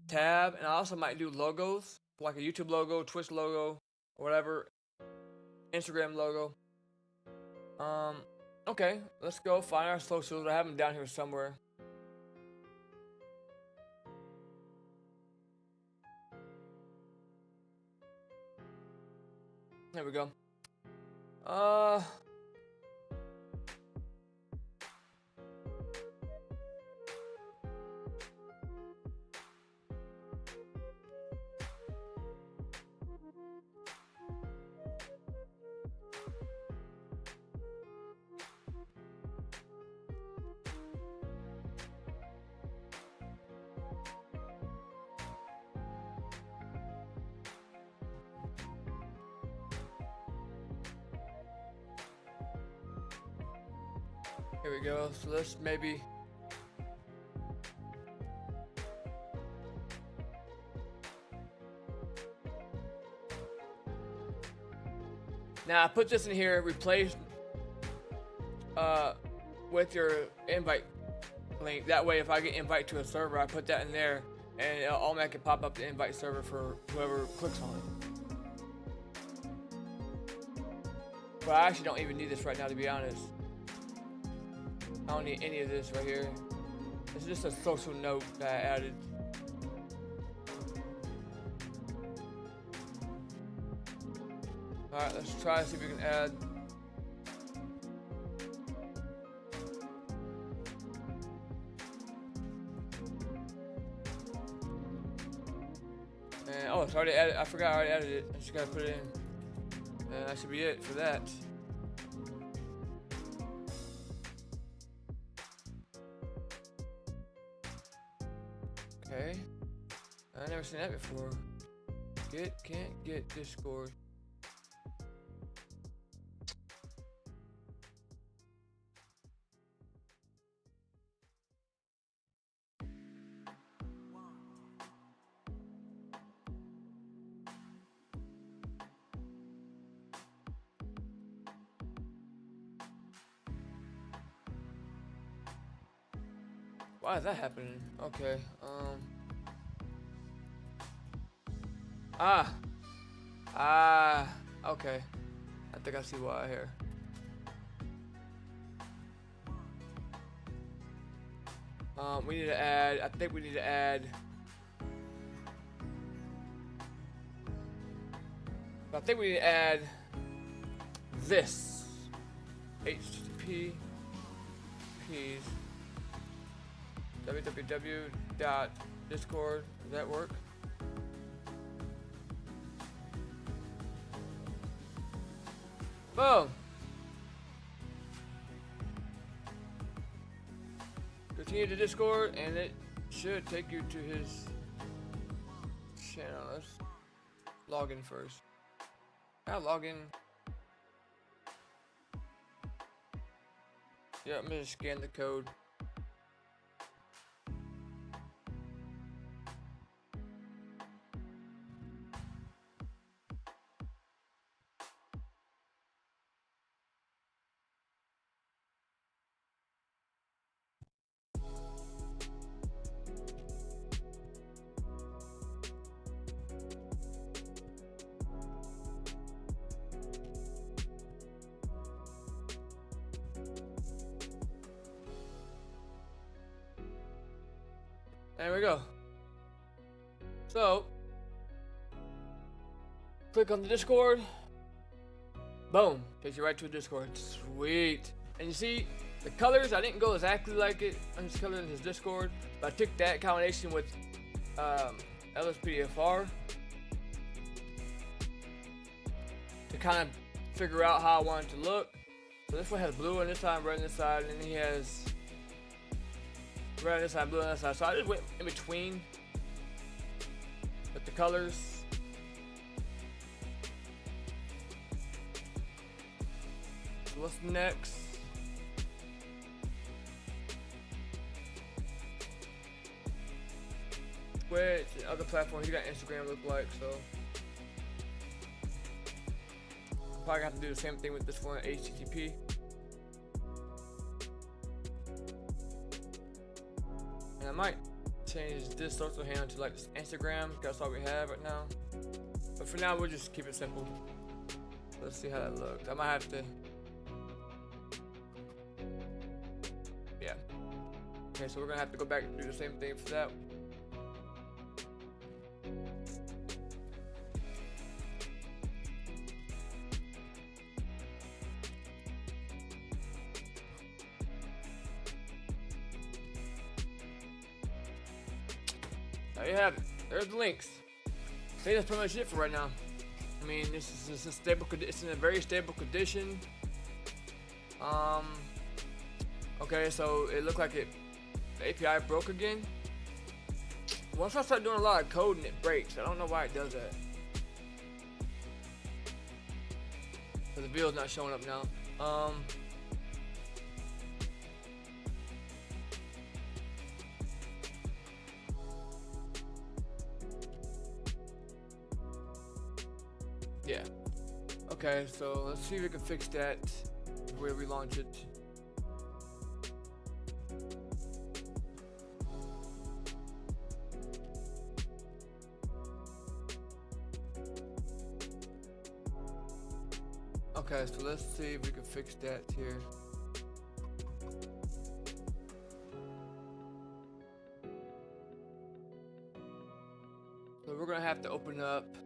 tab, and I also might do logos, like a YouTube logo, Twitch logo, or whatever, Instagram logo. Okay, let's go find our socials. I have them down here somewhere. There we go. Here we go. So let's maybe. Now I put this in here, replace with your invite link. That way if I get invite to a server, I put that in there and it'll automatically pop up the invite server for whoever clicks on it. But I actually don't even need this right now, to be honest. I don't need any of this right here. It's just a social note that I added. Alright, let's try to see if we can add. And, oh, it's already added. I forgot I already added it. I just gotta put it in. And that should be it for that. Okay. I never seen that before. Can't get Discord. Why is that happening? Okay, okay. I think I see why here. We need to add, I think we need to add, this. HTTP keys. www.discord. Does that work? Boom. Continue to Discord, and it should take you to his channel. Let's log in first. I'll log in. Yeah, I'm gonna scan the code. There we go. So, click on the Discord. Boom. Takes you right to a Discord. Sweet. And you see, the colors, I didn't go exactly like it on his color in his Discord, but I took that combination with LSPDFR to kind of figure out how I want it to look. So this one has blue on this side, red on this side, and then he has red on this side, blue on this side. So I just went in between with the colors. So what's next? Twitch and other platforms. You got Instagram look like, so probably have to do the same thing with this one, HTTP. And I might change this social handle to like Instagram, because that's all we have right now. But for now, we'll just keep it simple. Let's see how that looks. I might have to. Yeah. Okay, so we're gonna have to go back and do the same thing for that. There you have it. There's the links. I think that's pretty much it for right now. I mean, this is a stable. It's in a very stable condition. Okay, so it looked like the API broke again. Once I start doing a lot of code and it breaks, I don't know why it does that. So the video's not showing up now. Okay, so let's see if we can fix that before we relaunch it. Okay, so let's see if we can fix that here. So we're gonna have to open up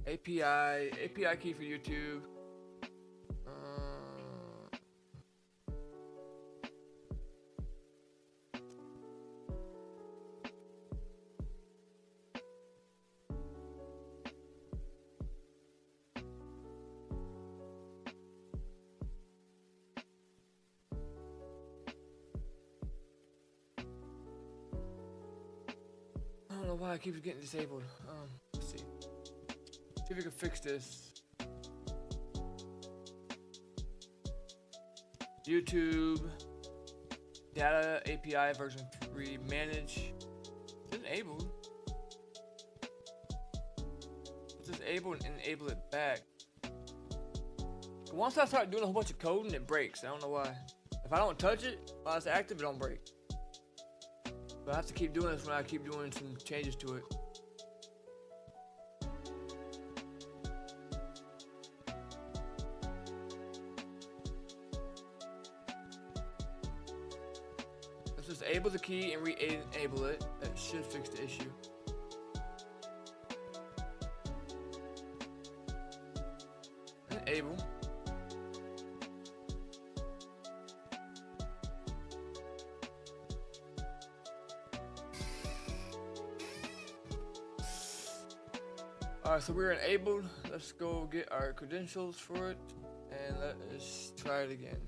API key for YouTube. I don't know why it keeps getting disabled. Let's see. See if we can fix this. YouTube data API version 3 manage. It's enabled. Let's disable and enable it back. Once I start doing a whole bunch of coding, it breaks. I don't know why. If I don't touch it while it's active, it don't break. But I have to keep doing this when I keep doing some changes to it. Let's disable the key and re-enable it. That should fix the issue. Enable. Alright, so we're enabled. Let's go get our credentials for it and let's try it again.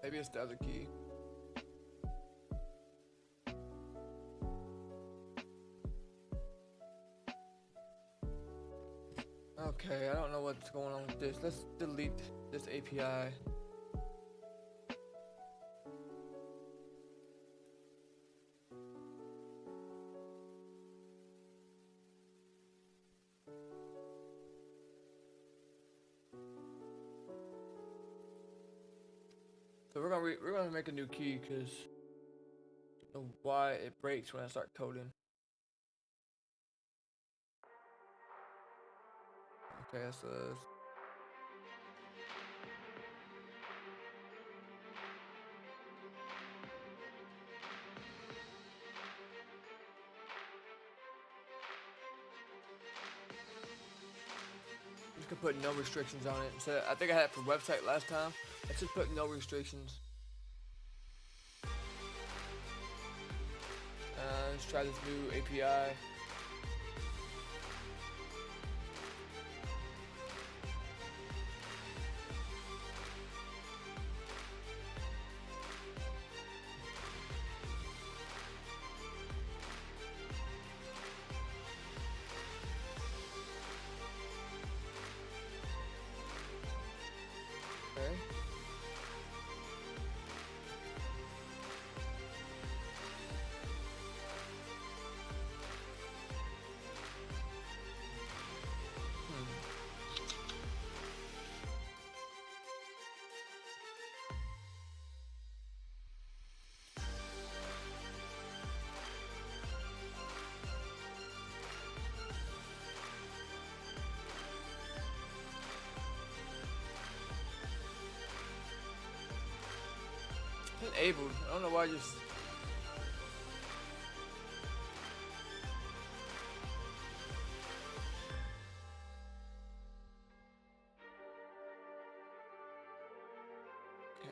Maybe it's the other key. Okay, I don't know what's going on with this. Let's delete this API. So we're gonna make a new key because I don't know why it breaks when I start coding. Okay, so just gonna put no restrictions on it. So I think I had it for website last time. Let's just put no restrictions. Let's try this new API. Okay. Enabled. I don't know why I just. Okay.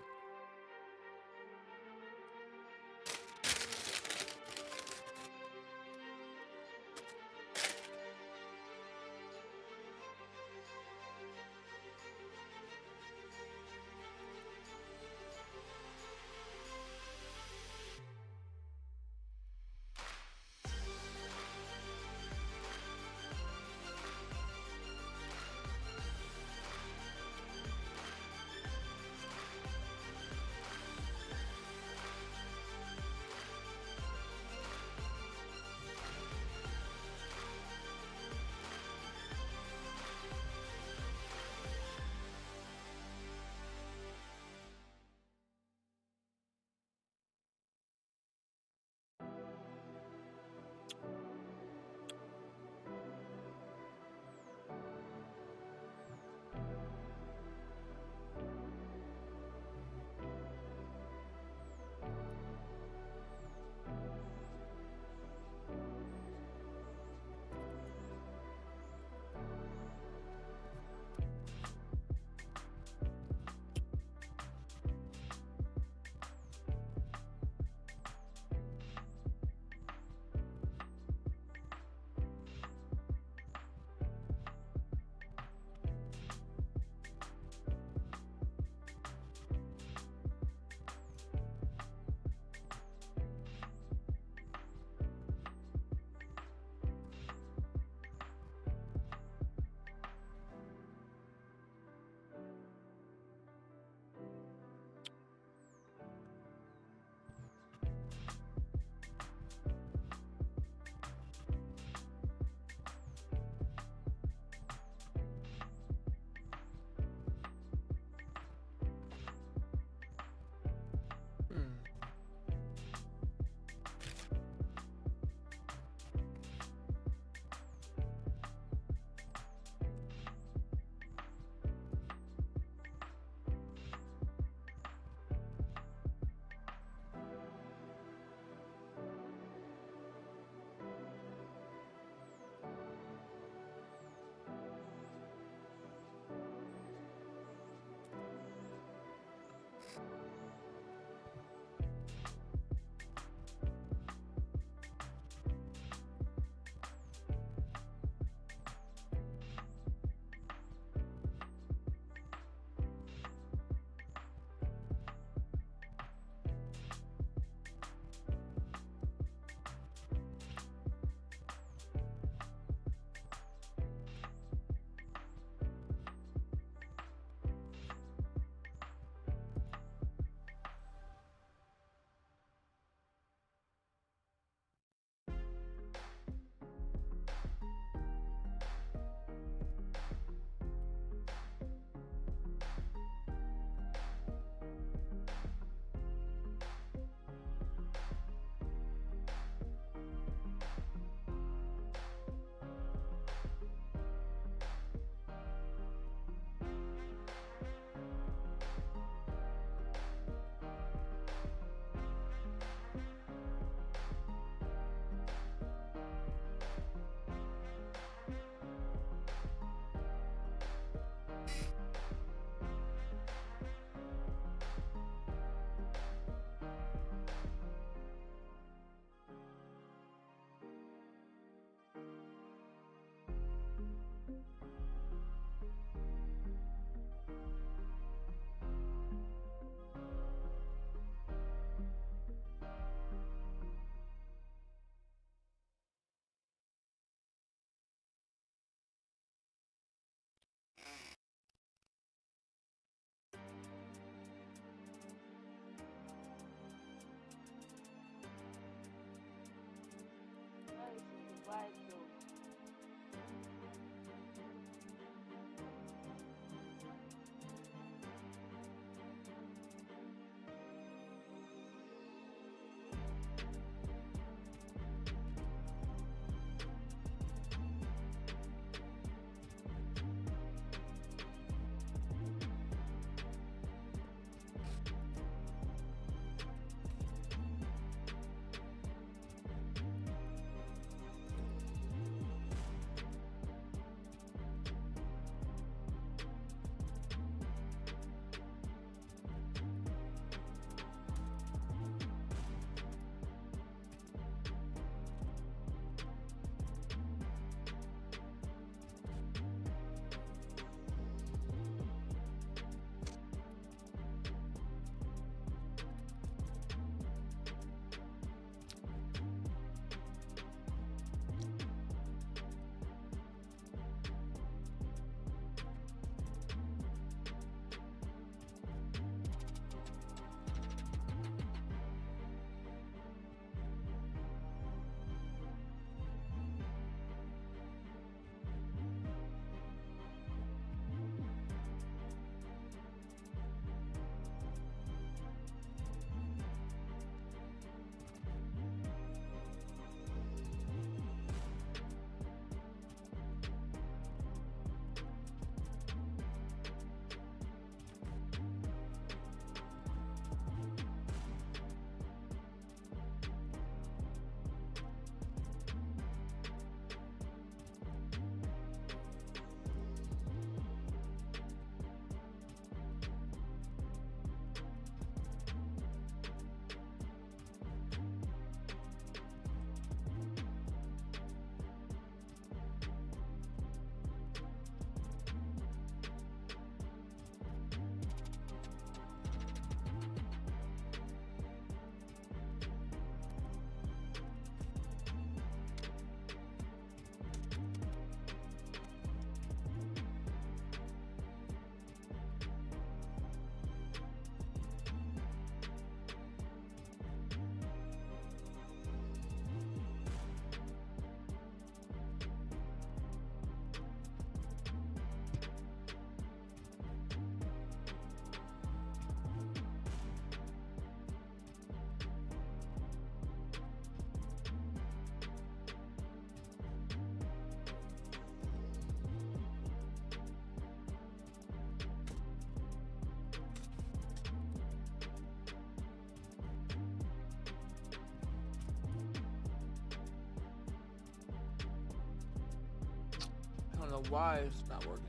I don't know why it's not working.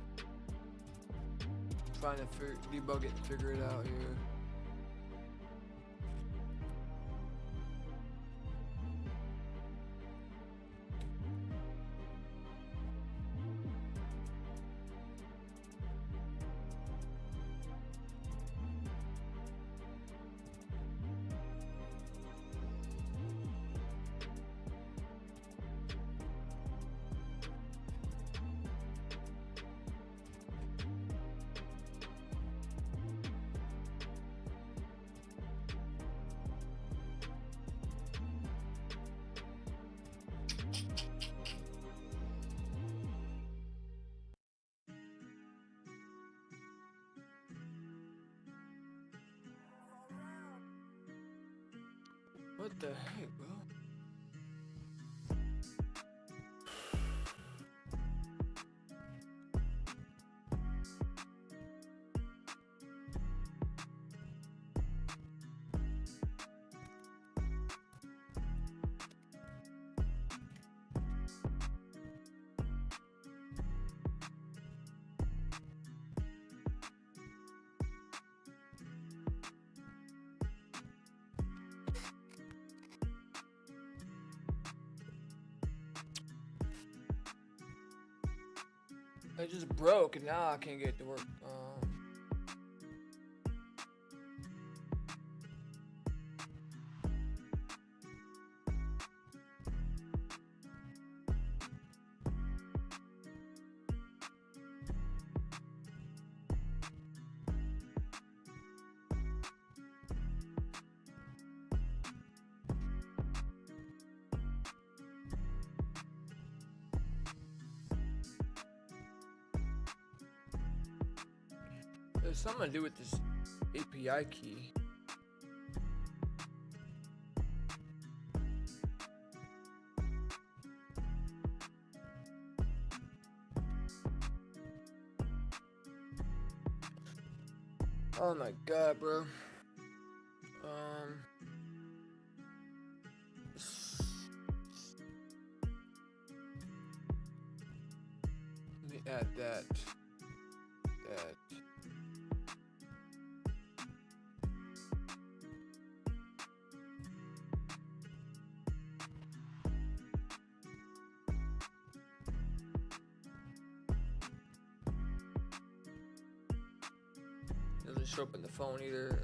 Trying to debug it and figure it out here. What the heck, bro? It just broke and now I can't get it to work. There's something to do with this API key. Oh my god, bro. Let me add that. Doesn't show up in the phone either.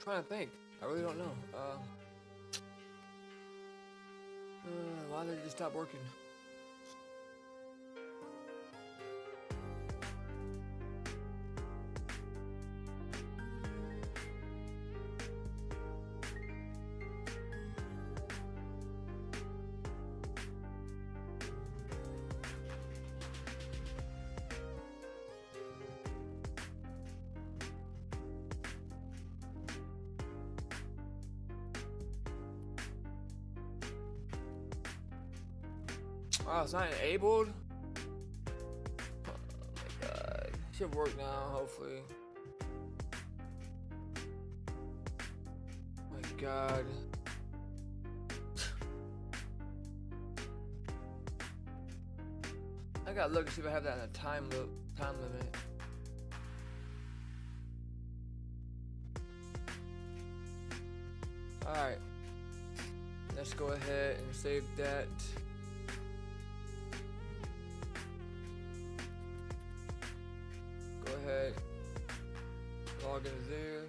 Trying to think. I really don't know. Why did it just stop working? Oh, it's not enabled? Oh my god. Should work now, hopefully. Oh my god. I gotta look and see if I have that in a time limit. Alright. Let's go ahead and save that. Ahead, log into there,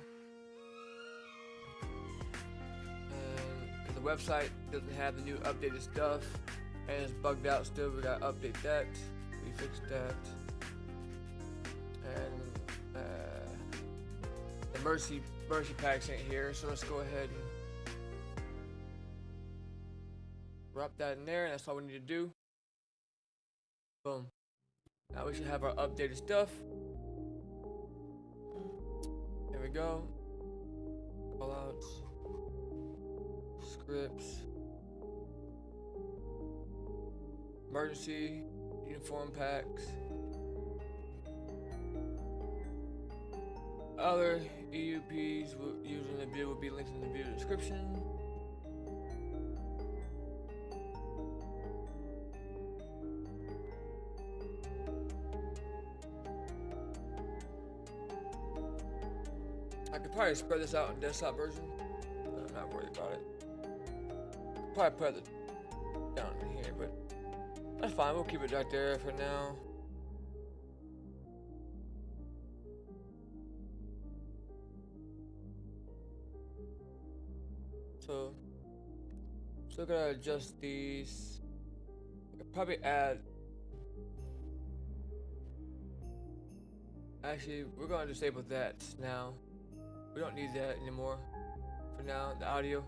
and because the website doesn't have the new updated stuff and it's bugged out still, we gotta update that. We fixed that, and the mercy packs ain't here, so let's go ahead and wrap that in there, and that's all we need to do. Boom. Now we should have our updated stuff. There we go. Callouts, scripts, emergency, uniform packs, other EUPs using the video will be linked in the video description. I could probably spread this out in desktop version, but I'm not worried about it. Probably put it down here, but that's fine. We'll keep it right there for now. So still gotta adjust these. I could probably add. Actually, we're gonna disable that now. We don't need that anymore. For now, the audio.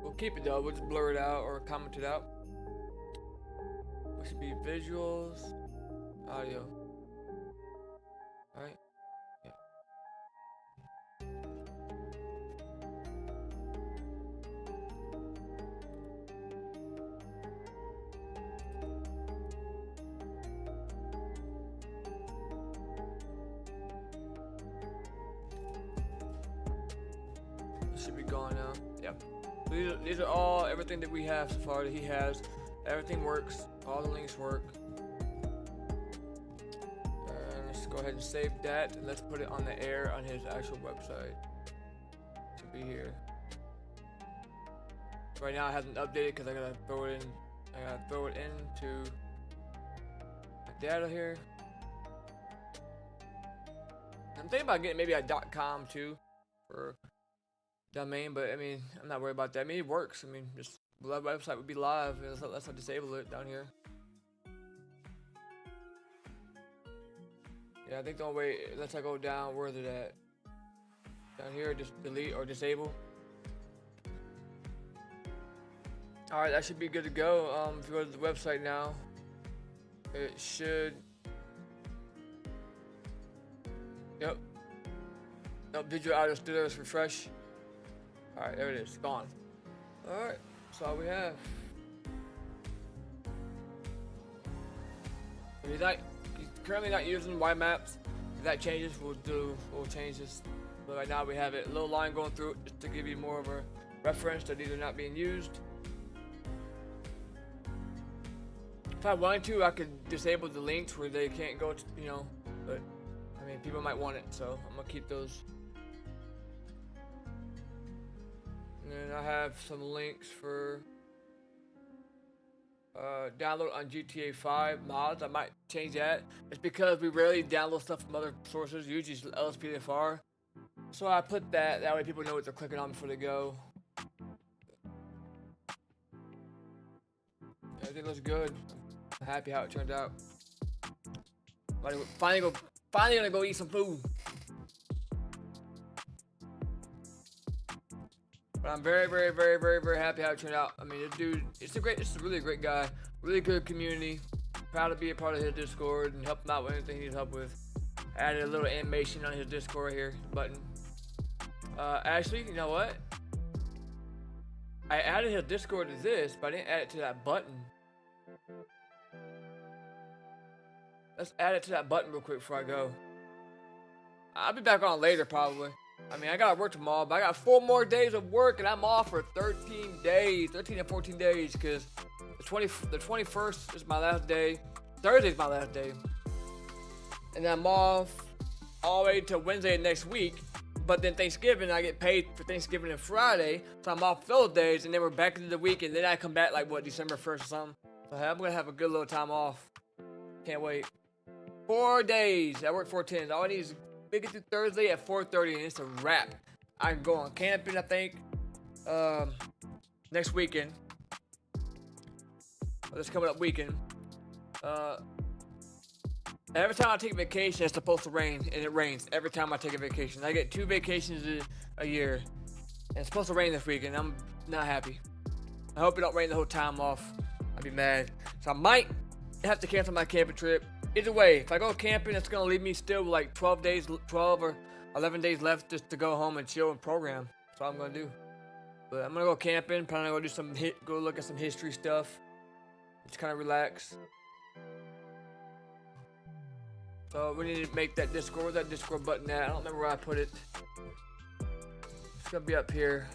We'll keep it though. We'll just blur it out or comment it out. It should be visuals, audio. All right. Yeah. should be gone now. Yep. So these are all everything that we have so far that he has. Everything works. All the links work. Let's go ahead and save that, and let's put it on the air on his actual website. Should be here. Right now, I haven't updated because I gotta throw it in. I gotta throw it into my data here. I'm thinking about getting maybe a .com too for domain, but I mean, I'm not worried about that. I mean, it works. I mean, just the website would be live. Let's not disable it down here. Yeah, I think don't wait. Let's go down. Where is it at? Down here, just delete or disable. All right, that should be good to go. If you go to the website now, it should. Yep. Nope, digital audio studio is refresh. Alright, there it is. Gone. Alright, that's all we have. He's currently not using YMaps. If that changes, we'll change this. But right now we have it. A little line going through it just to give you more of a reference that these are not being used. If I wanted to, I could disable the links where they can't go to, you know, but I mean, people might want it, so I'm gonna keep those. And then I have some links for download on GTA 5 mods. I might change that. It's because we rarely download stuff from other sources, usually it's LSPDFR. So I put that way people know what they're clicking on before they go. Everything looks good. I'm happy how it turned out. Finally gonna go eat some food. But I'm very happy how it turned out. I mean, this dude, it's a really great guy. Really good community. Proud to be a part of his Discord and help him out with anything he needs help with. Added a little animation on his Discord right here, button. Actually, you know what? I added his Discord to this, but I didn't add it to that button. Let's add it to that button real quick before I go. I'll be back on later probably. I mean, I gotta work tomorrow, but I got 4 more days of work and I'm off for 13 days, 13 and 14 days, because the 21st is my last day. Thursday's my last day. And then I'm off all the way to Wednesday next week. But then Thanksgiving, I get paid for Thanksgiving and Friday, so I'm off those days, and then we're back into the week, and then I come back like what, December 1st or something. So I'm gonna have a good little time off. Can't wait. 4 days. I work 4 10s. All I need is make it through Thursday at 4:30, and it's a wrap. I can go on camping, I think, next weekend. Or this coming up weekend. Every time I take a vacation, it's supposed to rain, and it rains every time I take a vacation. I get 2 vacations a year, and it's supposed to rain this weekend. I'm not happy. I hope it don't rain the whole time off. I'd be mad. So I might have to cancel my camping trip. Either way, if I go camping, it's gonna leave me still with like 12 or 11 days left just to go home and chill and program. That's all I'm gonna do. But I'm gonna go camping. Probably gonna go look at some history stuff. Just kind of relax. So we need to make that Discord. Where's that Discord button at? I don't remember where I put it. It's gonna be up here.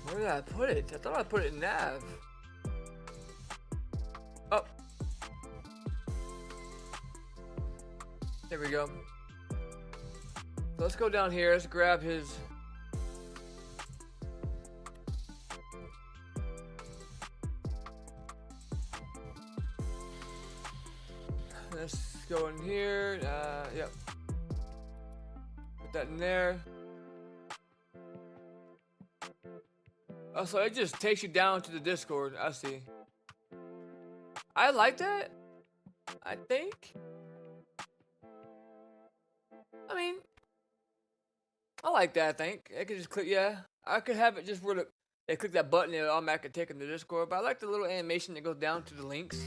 Where did I put it? I thought I put it in Nav. Oh. There we go. So let's go down here. Let's grab his. Let's go in here. Yep. Put that in there. Oh, so it just takes you down to the Discord. I see. I like that. I think. I mean, I like that. I think I could just click. Yeah, I could have it just where they click that button and it automatically take them to Discord. But I like the little animation that goes down to the links.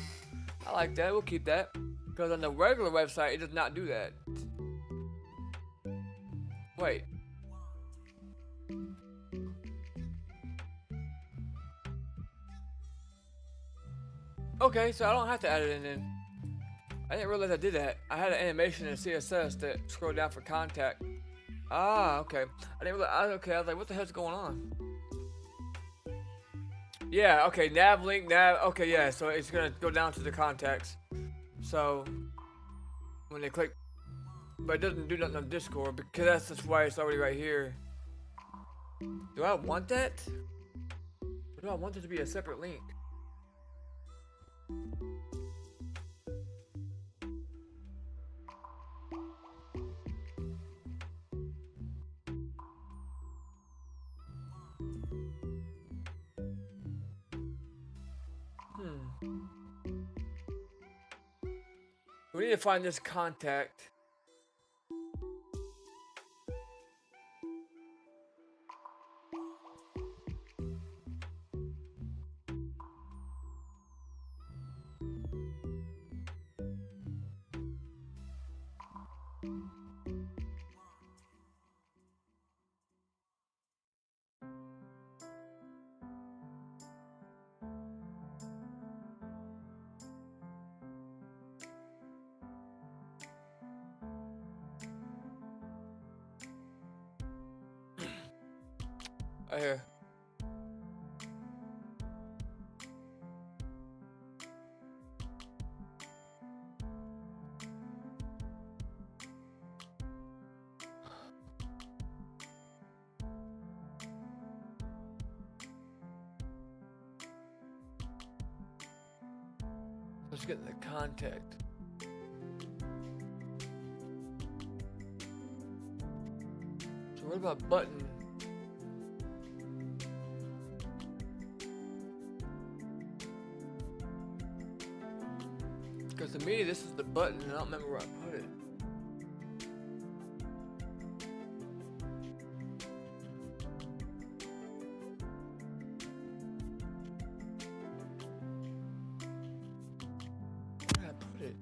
I like that. We'll keep that. Because on the regular website, it does not do that. Wait. Okay, so I don't have to add it in then. I didn't realize I did that. I had an animation in CSS that scrolled down for contact. Ah, okay. I didn't realize. Okay, I was like, what the hell's going on? Yeah, okay, nav link, nav. Okay, yeah, so it's gonna go down to the contacts. So when they click, but it doesn't do nothing on Discord because that's just why it's already right here. Do I want that? Or do I want it to be a separate link? We need to find this contact. Right here. Let's get the contact. So what about button? Because to me, this is the button, and I don't remember where I put it. Where did I put it?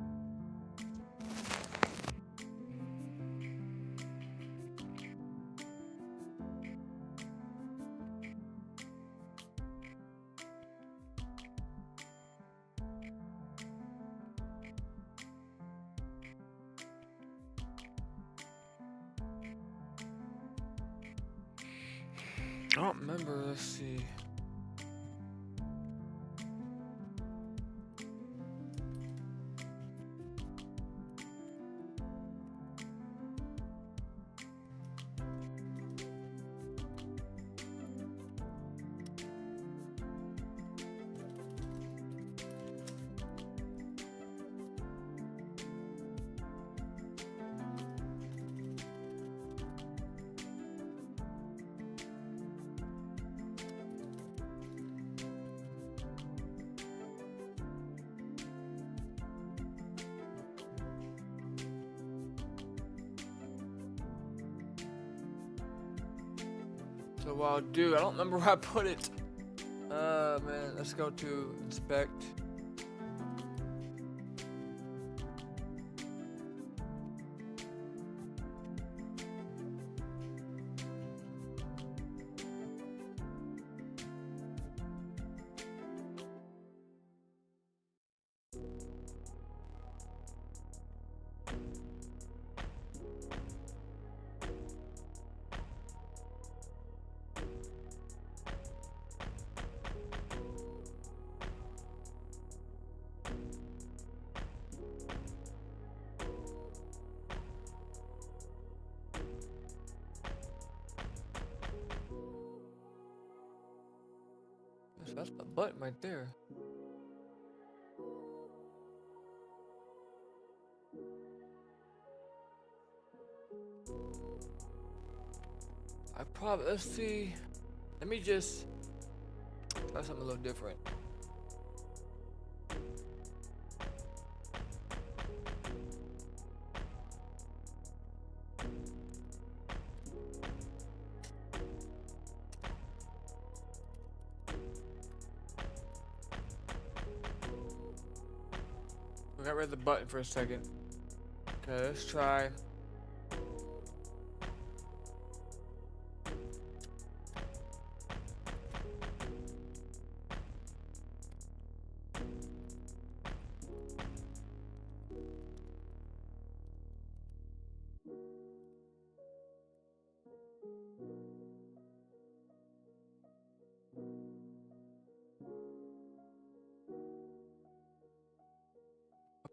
I don't remember. Let's see. So what I'll do, I don't remember where I put it. Man, let's go to inspect. That's my button right there. I probably, let's see. Let me just try something a little different. I got rid of the button for a second. Okay, let's try.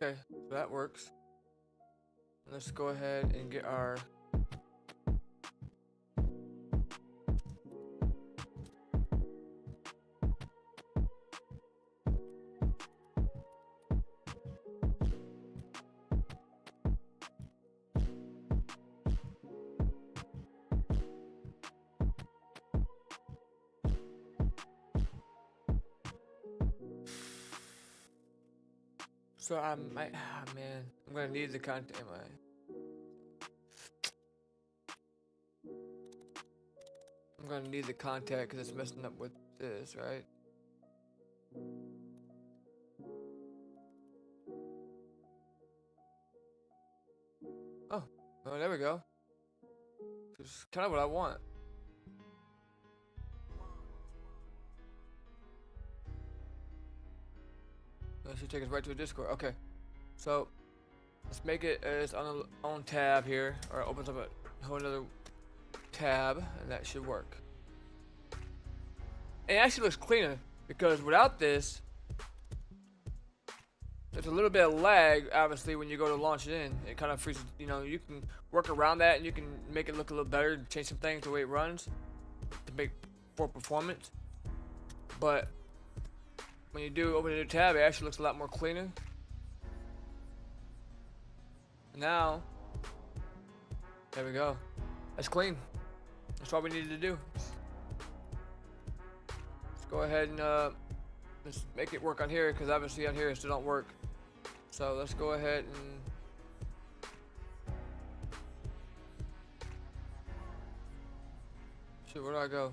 Okay, so that works. Let's go ahead and get our so I might, man, I'm gonna need the content. Am I? I'm gonna need the contact because it's messing up with this, right? Oh, oh, there we go. It's kind of what I want. That should take us right to a Discord. Okay, so let's make it as on its own tab here, or it opens up a whole other tab, and that should work. And it actually looks cleaner because without this, there's a little bit of lag, obviously, when you go to launch it in. It kind of freezes, you know, you can work around that and you can make it look a little better, change some things the way it runs to make for performance. But when you do open a new tab, it actually looks a lot more cleaner. Now, there we go. That's clean. That's all we needed to do. Let's go ahead and let's make it work on here, because obviously on here it still don't work. So let's go ahead and shoot, where do I go?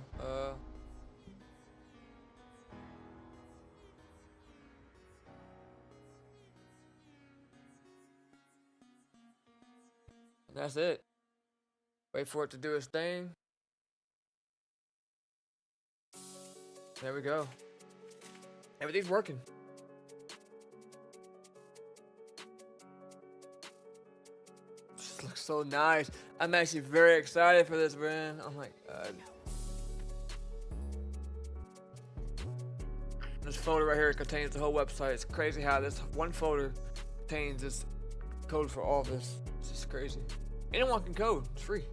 And that's it. Wait for it to do its thing. There we go. Everything's working. This looks so nice. I'm actually very excited for this, man. Oh my god. This folder right here contains the whole website. It's crazy how this one folder contains this code for all this. It's just crazy. Anyone can code. It's free.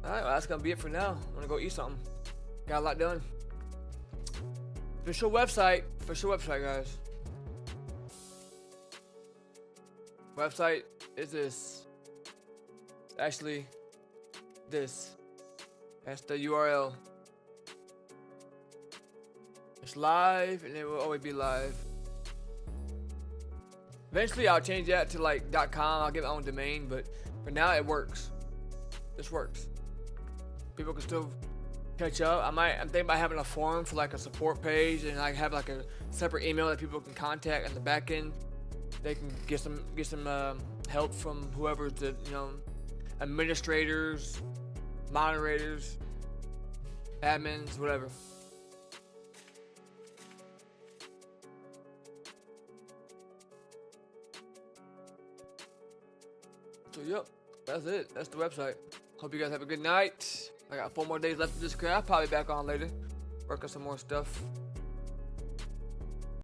Alright, well, that's gonna be it for now. I'm gonna go eat something. Got a lot done. Official website, guys. Website is this. It's actually this. That's the URL. It's live and it will always be live. Eventually I'll change that to like .com. I'll get my own domain, but for now it works. This works. People can still catch up. I'm thinking about having a forum for like a support page, and I have like a separate email that people can contact at the back end. They can get some help from whoever's the administrators, moderators, admins, whatever. So yep, that's it. That's the website. Hope you guys have a good night. I got 4 more days left of this craft. Probably back on later. Work on some more stuff.